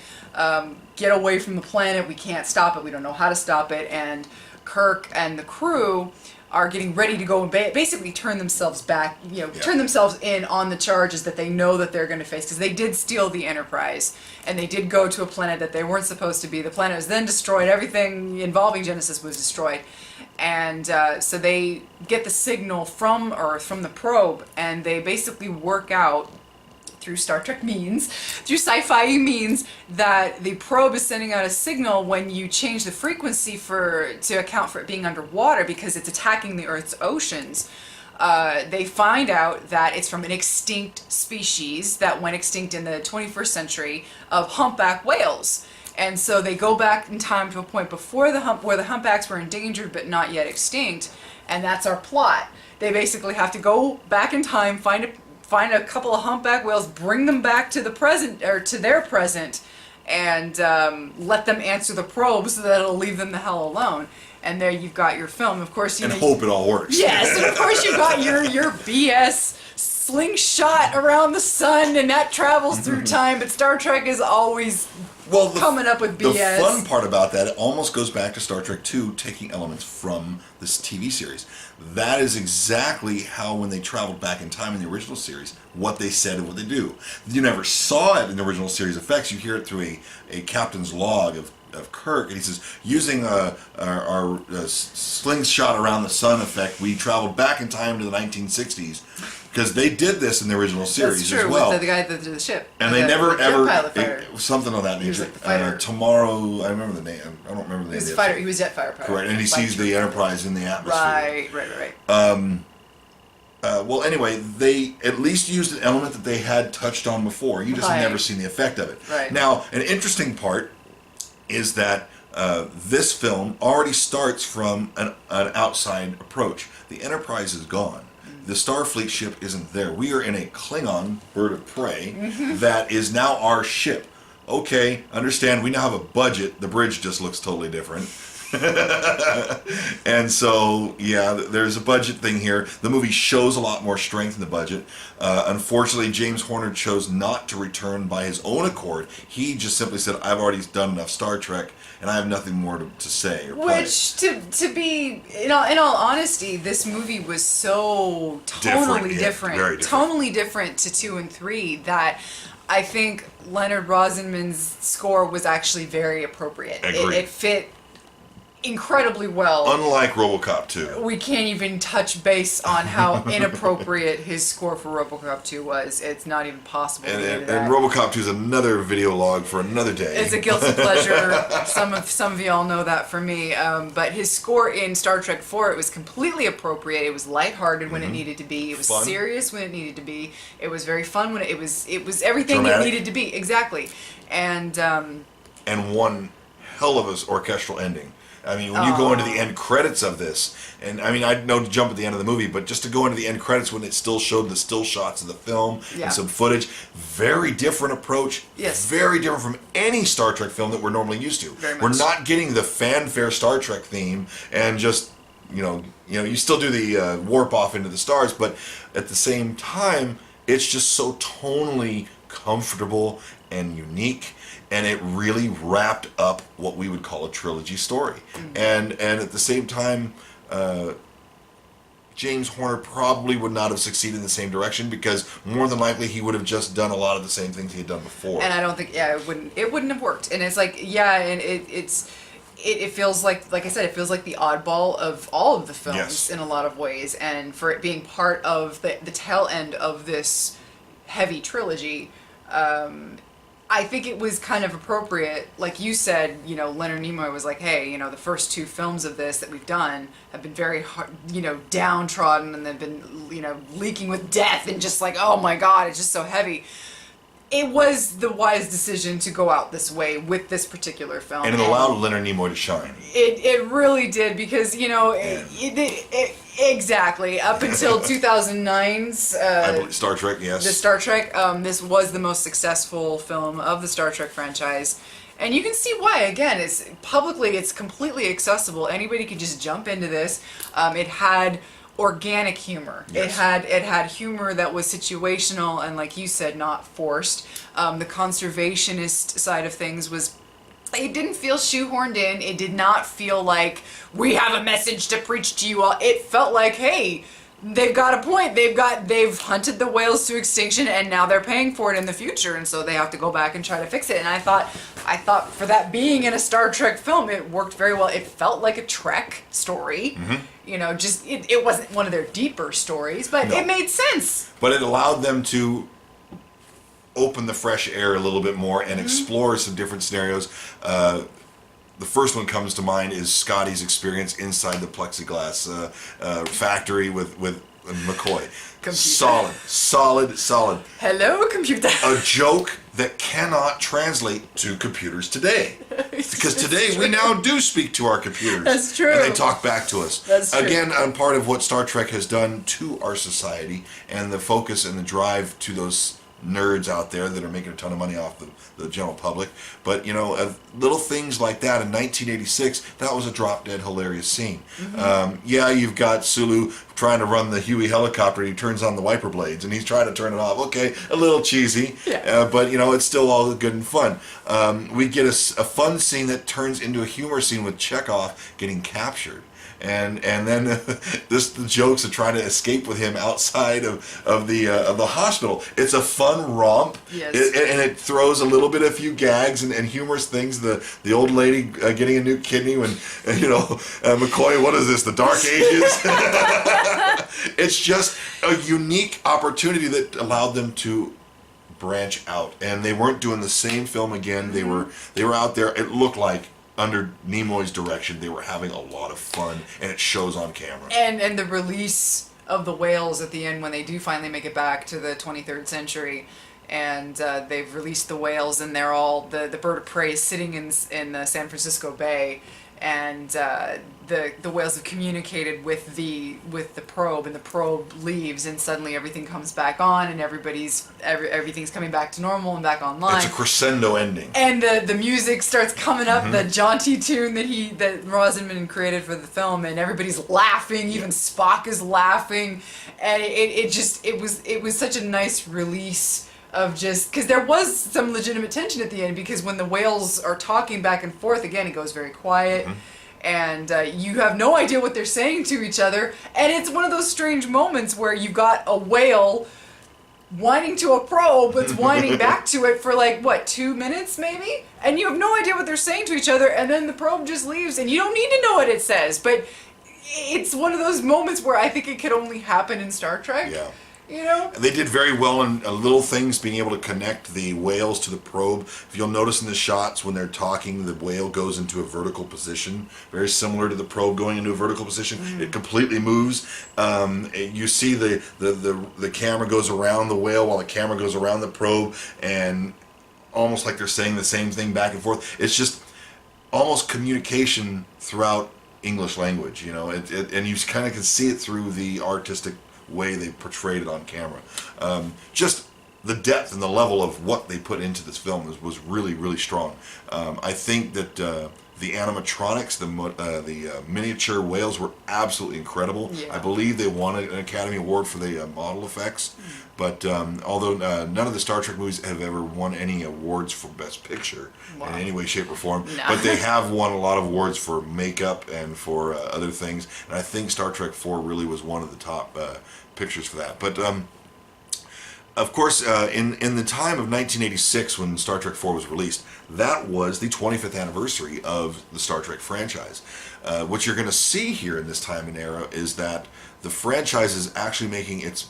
get away from the planet, we can't stop it, we don't know how to stop it, and Kirk and the crew are getting ready to go and basically turn themselves back, turn themselves in on the charges that they know that they're going to face, because they did steal the Enterprise, and they did go to a planet that they weren't supposed to be. The planet was then destroyed, everything involving Genesis was destroyed, and so they get the signal from Earth, from the probe, and they basically work out through Star Trek means, through sci-fi means, that the probe is sending out a signal when you change the frequency to account for it being underwater, because it's attacking the Earth's oceans. They find out that it's from an extinct species that went extinct in the 21st century of humpback whales. And so they go back in time to a point before where the humpbacks were endangered but not yet extinct, and that's our plot. They basically have to go back in time, find a couple of humpback whales, bring them back to the present, or to their present, and let them answer the probe so that it'll leave them the hell alone. And there you've got your film. Of course, and hope it all works. Yes, and of course you've got your BS slingshot around the sun, and that travels through time. But Star Trek is always coming up with BS. The fun part about that, it almost goes back to Star Trek 2, taking elements from this TV series. That is exactly how, when they traveled back in time in the original series, what they said and what they do. You never saw it in the original series effects. You hear it through a captain's log of Kirk, and he says, using our slingshot around the sun effect, we traveled back in time to the 1960s. Because they did this in the original series as well. With the guy that did the ship. And they never ever something of that nature. Like Tomorrow, I remember the name. I don't remember the name. He was a fighter. He was jet fighter pilot. Correct, and he sees the Enterprise in the atmosphere. Right. Well, anyway, they at least used an element that they had touched on before. You just had never seen the effect of it. Right. Now, an interesting part is that this film already starts from an outside approach. The Enterprise is gone. The Starfleet ship isn't there. We are in a Klingon bird of prey that is now our ship. Okay, understand, we now have a budget. The bridge just looks totally different. And so, yeah, there's a budget thing here. The movie shows a lot more strength in the budget. Unfortunately, James Horner chose not to return by his own accord. He just simply said, I've already done enough Star Trek, and I have nothing more to say or play. Which, to be, in all honesty, this movie was so tonally different. Very different. Tonally different to 2 and 3 that I think Leonard Rosenman's score was actually very appropriate. It fit incredibly well. Unlike RoboCop 2. We can't even touch base on how inappropriate his score for RoboCop 2 was. It's not even possible to get into that. And RoboCop 2 is another video log for another day. It's a guilty pleasure. Some of y'all know that for me. But his score in Star Trek 4, it was completely appropriate. It was lighthearted when it needed to be. It was fun. Serious when it needed to be. It was very fun when it was everything Dramatic. it needed to be. Exactly. And one hell of an orchestral ending. I mean, when you go into the end credits of this, and I mean, I know to jump at the end of the movie, but just to go into the end credits when it still showed the still shots of the film and some footage, very different approach. Yes. Very different from any Star Trek film that we're normally used to. Very much. We're not getting the fanfare Star Trek theme and just, you still do the warp off into the stars, but at the same time, it's just so tonally comfortable and unique. And it really wrapped up what we would call a trilogy story. And at the same time, James Horner probably would not have succeeded in the same direction because more than likely he would have just done a lot of the same things he had done before. And I don't think, it wouldn't have worked. And it's like, and it feels like I said, it feels like the oddball of all of the films in a lot of ways. And for it being part of the tail end of this heavy trilogy, I think it was kind of appropriate. Like you said, Leonard Nimoy was like, hey, the first 2 films of this that we've done have been very hard, downtrodden, and they've been, leaking with death and just like, oh my God, it's just so heavy. It was the wise decision to go out this way with this particular film. And it allowed Leonard Nimoy to shine. It really did because, exactly. Up until 2009's... I believe Star Trek, yes. The Star Trek, this was the most successful film of the Star Trek franchise. And you can see why. Again, it's completely accessible. Anybody could just jump into this. It had organic humor. Yes. It had humor that was situational and, like you said, not forced. The conservationist side of things was... It didn't feel shoehorned in. It did not feel like we have a message to preach to you all. It felt like, hey, they've got a point. They've hunted the whales to extinction and now they're paying for it in the future, and so they have to go back and try to fix it. And I thought for that being in a Star Trek film, it worked very well. It felt like a Trek story. It wasn't one of their deeper stories, but it made sense. But it allowed them to open the fresh air a little bit more and explore some different scenarios. The first one comes to mind is Scotty's experience inside the plexiglass factory with McCoy. Computer. Solid. Hello, computer. A joke that cannot translate to computers today. Because today we now do speak to our computers. That's true. And they talk back to us. That's true. Again, I'm part of what Star Trek has done to our society and the focus and the drive to those nerds out there that are making a ton of money off the general public. But, little things like that in 1986, that was a drop-dead hilarious scene. You've got Sulu trying to run the Huey helicopter, and he turns on the wiper blades, and he's trying to turn it off. Okay, a little cheesy, but, it's still all good and fun. We get a fun scene that turns into a humor scene with Chekhov getting captured. And then the jokes of trying to escape with him outside of the hospital. It's a fun romp, yes. And it throws a few gags and humorous things. The old lady getting a new kidney when McCoy, what is this? The Dark Ages. It's just a unique opportunity that allowed them to branch out, and they weren't doing the same film again. They were out there. It looked like, under Nimoy's direction, they were having a lot of fun, and it shows on camera. And the release of the whales at the end when they do finally make it back to the 23rd century, and they've released the whales, and they're all the bird of prey is sitting in the San Francisco Bay, and the whales have communicated with the probe, and the probe leaves, and suddenly everything comes back on, and everything's coming back to normal and back online. It's a crescendo ending. And the music starts coming up, the jaunty tune that Rosenman created for the film, and everybody's laughing, even Spock is laughing, and it was such a nice release of just, because there was some legitimate tension at the end, because when the whales are talking back and forth, again, it goes very quiet. And you have no idea what they're saying to each other, and it's one of those strange moments where you've got a whale whining to a probe that's whining back to it for 2 minutes maybe, and you have no idea what they're saying to each other, and then the probe just leaves, and you don't need to know what it says, but it's one of those moments where I think it could only happen in Star Trek. Yeah. You know? They did very well in little things, being able to connect the whales to the probe. If you'll notice in the shots when they're talking, the whale goes into a vertical position, very similar to the probe going into a vertical position. It completely moves. You see the camera goes around the whale while the camera goes around the probe, and almost like they're saying the same thing back and forth. It's just almost communication throughout English language, and you kind of can see it through the artistic way they portrayed it on camera. Just the depth and the level of what they put into this film was really, really strong. I think that the animatronics, the miniature whales were absolutely incredible. Yeah. I believe they won an Academy Award for the model effects. But although none of the Star Trek movies have ever won any awards for Best Picture in any way, shape, or form, but they have won a lot of awards for makeup and for other things. And I think Star Trek 4 really was one of the top pictures for that. But of course, in the time of 1986, when Star Trek 4 was released, that was the 25th anniversary of the Star Trek franchise. What you're going to see here in this time and era is that the franchise is actually making its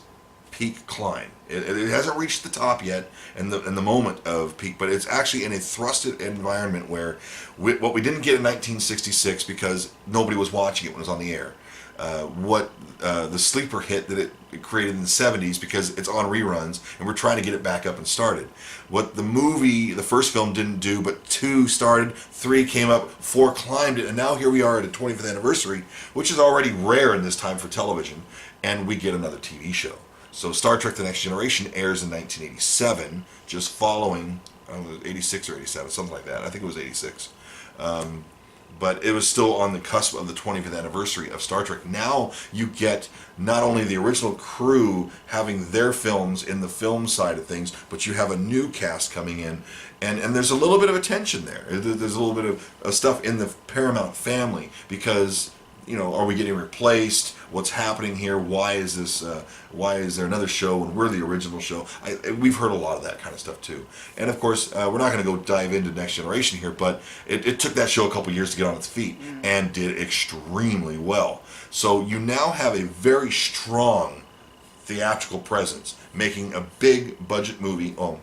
peak climb. It hasn't reached the top yet, and the moment of peak, but it's actually in a thrusted environment where what we didn't get in 1966 because nobody was watching it when it was on the air. The sleeper hit that it created in the 70s because it's on reruns and we're trying to get it back up and started. What the first film didn't do, but 2 started, 3 came up, 4 climbed it, and now here we are at a 25th anniversary, which is already rare in this time for television, and we get another TV show. So Star Trek The Next Generation airs in 1987, just following, 86 or 87, something like that. I think it was 86. But it was still on the cusp of the 25th anniversary of Star Trek. Now you get not only the original crew having their films in the film side of things, but you have a new cast coming in, and there's a little bit of a tension there. There's a little bit of stuff in the Paramount family because, are we getting replaced? What's happening here? Why is there another show when we're the original show? We've heard a lot of that kind of stuff too. And of course, we're not going to go dive into Next Generation here, but it took that show a couple years to get on its feet and did extremely well. So you now have a very strong theatrical presence, making a big budget movie. Oh,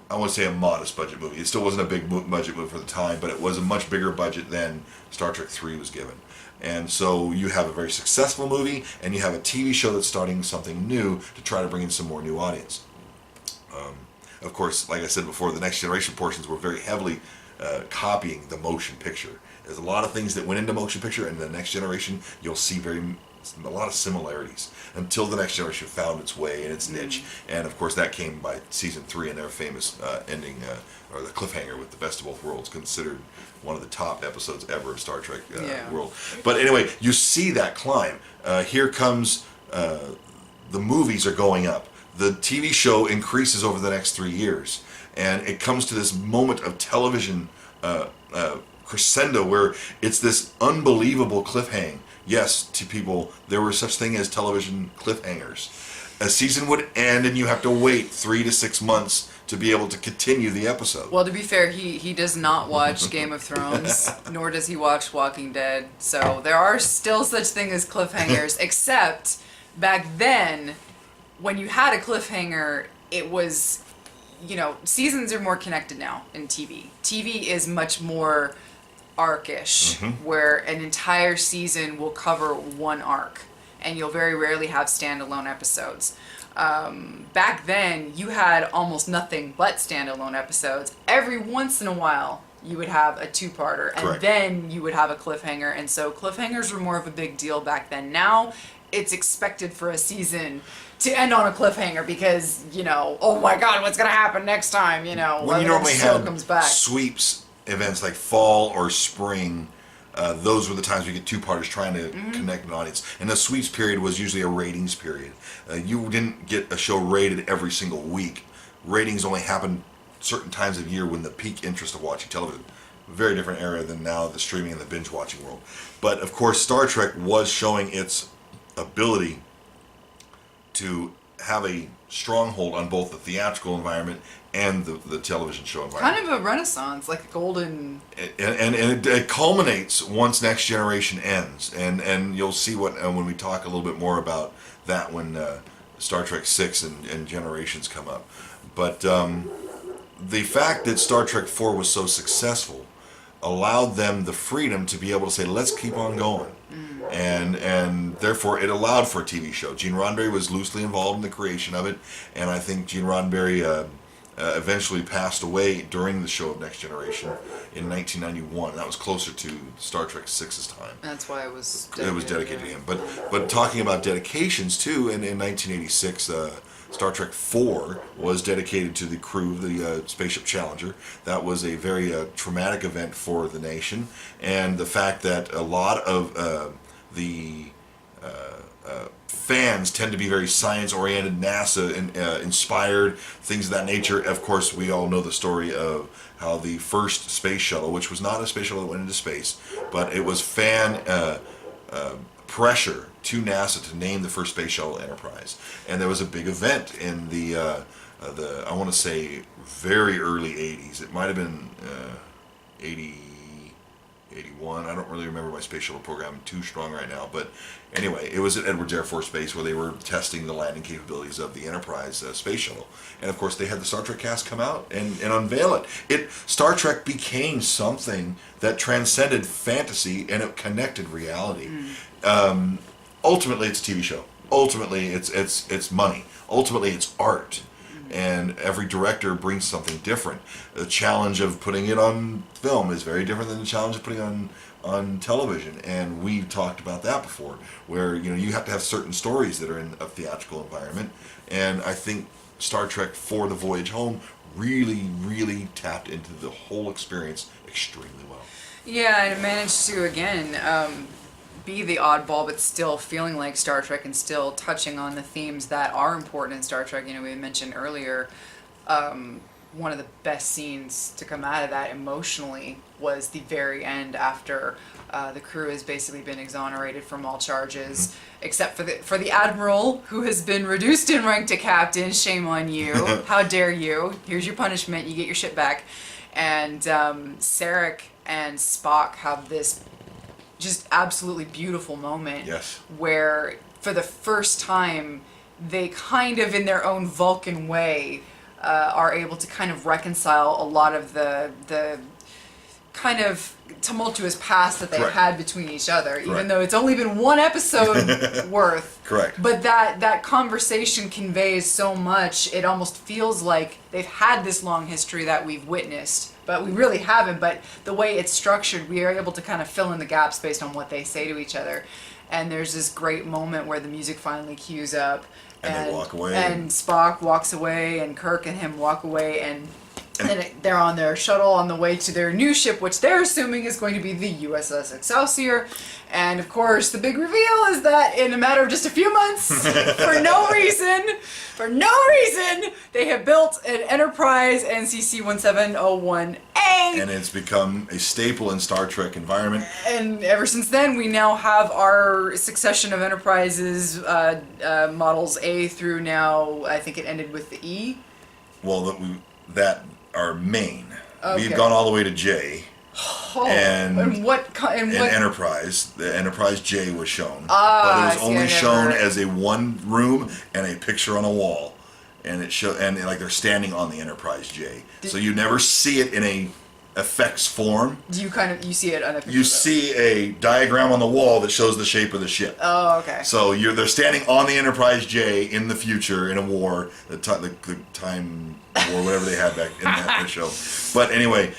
I want to say a modest budget movie. It still wasn't a big budget movie for the time, but it was a much bigger budget than Star Trek 3 was given. And so you have a very successful movie, and you have a TV show that's starting something new to try to bring in some more new audience. Of course, like I said before, the Next Generation portions were very heavily copying the motion picture. There's a lot of things that went into motion picture, and the Next Generation, you'll see a lot of similarities until the Next Generation found its way and its niche. And of course, that came by season 3 and their famous ending, or the cliffhanger with the Best of Both Worlds, considered one of the top episodes ever of Star Trek World. But anyway, you see that climb. Here comes the movies are going up. The TV show increases over the next 3 years, and it comes to this moment of television crescendo where it's this unbelievable cliffhang. Yes, to people, there were such thing as television cliffhangers. A season would end, and you have to wait 3 to 6 months to be able to continue the episode. Well, to be fair, he does not watch Game of Thrones, nor does he watch Walking Dead. So there are still such thing as cliffhangers, except back then, when you had a cliffhanger, it was, seasons are more connected now in TV. TV is much more arc-ish, where an entire season will cover one arc, and you'll very rarely have standalone episodes. Back then, you had almost nothing but standalone episodes. Every once in a while, you would have a two-parter, and Correct. then you would have a cliffhanger. And so cliffhangers were more of a big deal back then. Now it's expected for a season to end on a cliffhanger because, you know, oh my God, what's going to happen next time? You know, When you normally show had comes back. sweeps events like fall or spring, those were the times we get two-parters trying to connect an audience. And the sweeps period was usually a ratings period. You didn't get a show rated every single week. Ratings only happened certain times of year when the peak interest of watching television. Very different era than now, the streaming and the binge watching world. But of course, Star Trek was showing its ability to have a stronghold on both the theatrical environment and the television show environment. Kind of a renaissance, like a golden... And it culminates once Next Generation ends. And you'll see what when we talk a little bit more about that when Star Trek 6 and Generations come up. But the fact that Star Trek 4 was so successful allowed them the freedom to be able to say, let's keep on going. And therefore it allowed for a TV show. Gene Roddenberry was loosely involved in the creation of it, and I think Gene Roddenberry eventually passed away during the show of Next Generation in 1991. That was closer to Star Trek 6's time. That's why it was dedicated to him. But talking about dedications too, in 1986, Star Trek 4 was dedicated to the crew of the Spaceship Challenger. That was a very traumatic event for the nation, and the fact that a lot of the fans tend to be very science-oriented, NASA inspired, things of that nature. Of course, we all know the story of how the first space shuttle, which was not a space shuttle that went into space, but it was fan pressure to NASA to name the first space shuttle Enterprise. And there was a big event in the I want to say very early 80s. It might have been 80, 81. I don't really remember my space shuttle program too strong right now, but anyway, it was at Edwards Air Force Base where they were testing the landing capabilities of the Enterprise space shuttle. And of course, they had the Star Trek cast come out and unveil it. Star Trek became something that transcended fantasy and it connected reality. Ultimately, it's a TV show. Ultimately, it's money. Ultimately, it's art. And every director brings something different. The challenge of putting it on film is very different than the challenge of putting it on television. And we've talked about that before, where you have to have certain stories that are in a theatrical environment. And I think Star Trek for the Voyage Home really, really tapped into the whole experience extremely well. Yeah, and it managed to, again, be the oddball, but still feeling like Star Trek and still touching on the themes that are important in Star Trek. We mentioned earlier, one of the best scenes to come out of that emotionally was the very end after the crew has basically been exonerated from all charges, except for the Admiral, who has been reduced in rank to captain. Shame on you. How dare you. Here's your punishment. You get your shit back. And Sarek and Spock have this just absolutely beautiful moment. Yes. Where for the first time they kind of in their own Vulcan way are able to kind of reconcile a lot of the kind of tumultuous past that they Correct. had between each other, Correct. even though it's only been one episode worth. Correct. But that conversation conveys so much, it almost feels like they've had this long history that we've witnessed, but we really haven't. But the way it's structured, we are able to kind of fill in the gaps based on what they say to each other. And there's this great moment where the music finally cues up. And they walk away. And Spock walks away, and Kirk and him walk away, and then they're on their shuttle on the way to their new ship, which they're assuming is going to be the USS Excelsior. And of course, the big reveal is that in a matter of just a few months, for no reason, they have built an Enterprise NCC 1701A. And it's become a staple in Star Trek environment. And ever since then, we now have our succession of Enterprises, models A through now, I think it ended with the E. Well, that our main. Okay. We've gone all the way to J. Oh, and what Enterprise, the Enterprise J was shown, but it was only shown as a one room and a picture on a wall, and like they're standing on the Enterprise J, so you never see it in a effects form. You see it on a picture. You see a diagram on the wall that shows the shape of the ship. Oh, okay. So they're standing on the Enterprise J in the future in a war, the time war, whatever they had back in that show. But anyway.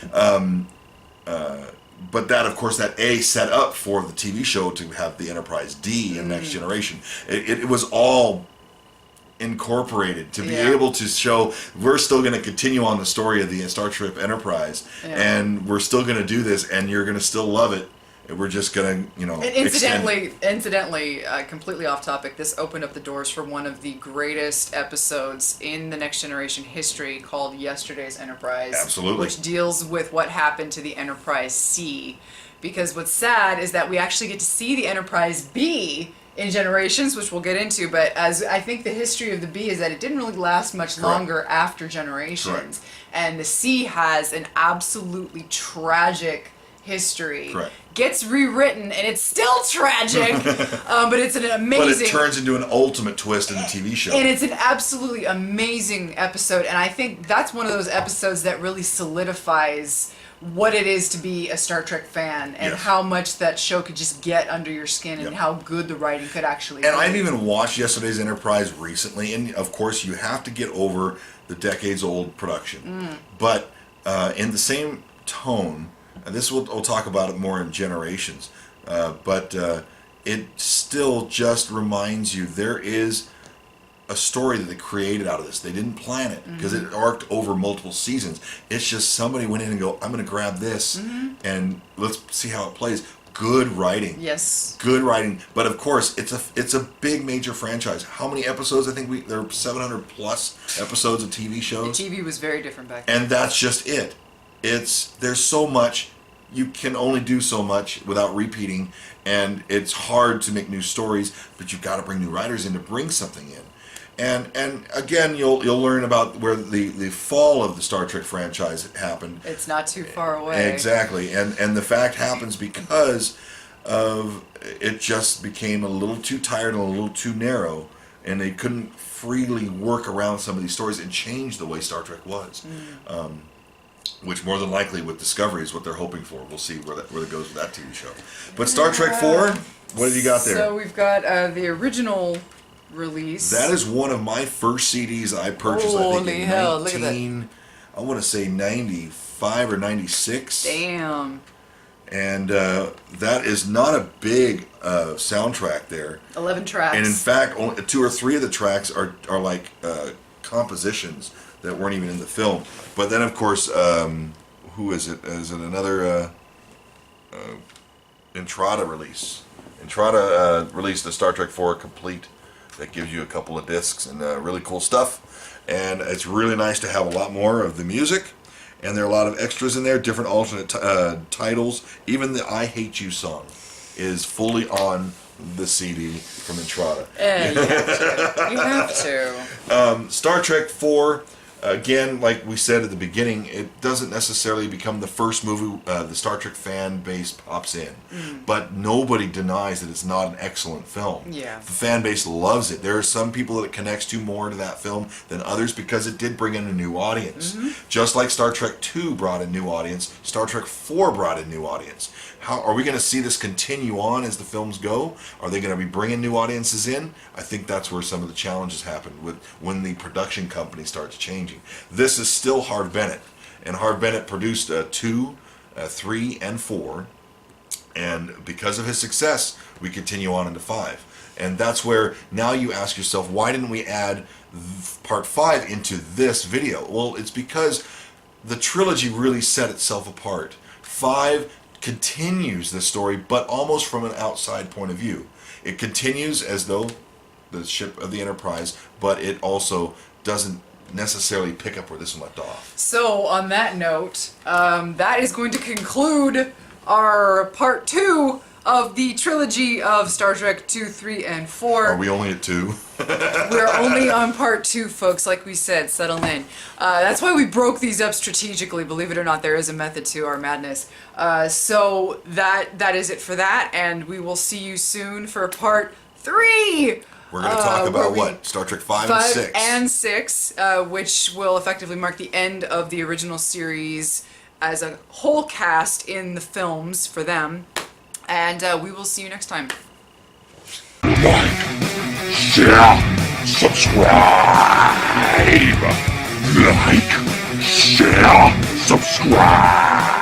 but that, of course, that A set up for the TV show to have the Enterprise D in Next Generation. It was all incorporated to be able to show we're still going to continue on the story of the Star Trek Enterprise, and we're still going to do this, and you're going to still love it. We're just going to, and incidentally, completely off topic, this opened up the doors for one of the greatest episodes in the Next Generation history called Yesterday's Enterprise. Absolutely. Which deals with what happened to the Enterprise C. Because what's sad is that we actually get to see the Enterprise B in Generations, which we'll get into, but as I think the history of the B is that it didn't really last much longer after Generations. And the C has an absolutely tragic history. Gets rewritten and it's still tragic, but it's an amazing... But it turns into an ultimate twist in the TV show. And it's an absolutely amazing episode, and I think that's one of those episodes that really solidifies what it is to be a Star Trek fan, and how much that show could just get under your skin, and how good the writing could actually be. And I've even watched Yesterday's Enterprise recently, and of course you have to get over the decades-old production. But in the same tone, and this we'll talk about it more in Generations, but it still just reminds you there is a story that they created out of this. They didn't plan it because it arced over multiple seasons. It's just somebody went in and go, I'm going to grab this and let's see how it plays. Good writing. Yes. Good writing. But of course, it's a big major franchise. How many episodes? I think there are 700 plus episodes of TV shows. The TV was very different back then. And that's just it. There's so much. You can only do so much without repeating, and it's hard to make new stories, but you've got to bring new writers in to bring something in. And again, you'll learn about where the fall of the Star Trek franchise happened. It's not too far away. Exactly. And the fact happens because of it just became a little too tired and a little too narrow, and they couldn't freely work around some of these stories and change the way Star Trek was. Which more than likely with Discovery is what they're hoping for. We'll see where it goes with that TV show. But Star Trek 4, what have you got there? So we've got the original release. That is one of my first CDs I purchased. Holy hell, look at that. I want to say 95 or 96. Damn. And that is not a big soundtrack there. 11 tracks. And in fact, only 2 or 3 of the tracks are like compositions that weren't even in the film. But then, of course, who is it? Is it another Entrada release? Entrada released the Star Trek 4 Complete that gives you a couple of discs and really cool stuff. And it's really nice to have a lot more of the music. And there are a lot of extras in there, different alternate titles. Even the I Hate You song is fully on the CD from Entrada. You have to. Star Trek 4, again, like we said at the beginning, it doesn't necessarily become the first movie the Star Trek fan base pops in. But nobody denies that it's not an excellent film. Yeah. The fan base loves it. There are some people that it connects to more to that film than others because it did bring in a new audience. Just like Star Trek 2 brought a new audience, Star Trek 4 brought a new audience. How are we going to see this continue on as the films go? Are they going to be bringing new audiences in? I think that's where some of the challenges happen with when the production company starts changing. This is still Harve Bennett, and Harve Bennett produced 2, 3, and 4, and because of his success, we continue on into 5. And that's where now you ask yourself, why didn't we add part 5 into this video? Well, it's because the trilogy really set itself apart. 5 continues the story, but almost from an outside point of view. It continues as though the ship of the Enterprise, but it also doesn't necessarily pick up where this one left off. So, on that note, that is going to conclude our part 2 of the trilogy of Star Trek 2, 3, and 4. Are we only at 2? We're only on part 2, folks, like we said, settle in. That's why we broke these up strategically. Believe it or not, there is a method to our madness. So that is it for that, and we will see you soon for part 3! We're going to talk about what? Star Trek 5 and 6. Which will effectively mark the end of the original series as a whole cast in the films for them. And we will see you next time. Like, share, subscribe. Like, share, subscribe.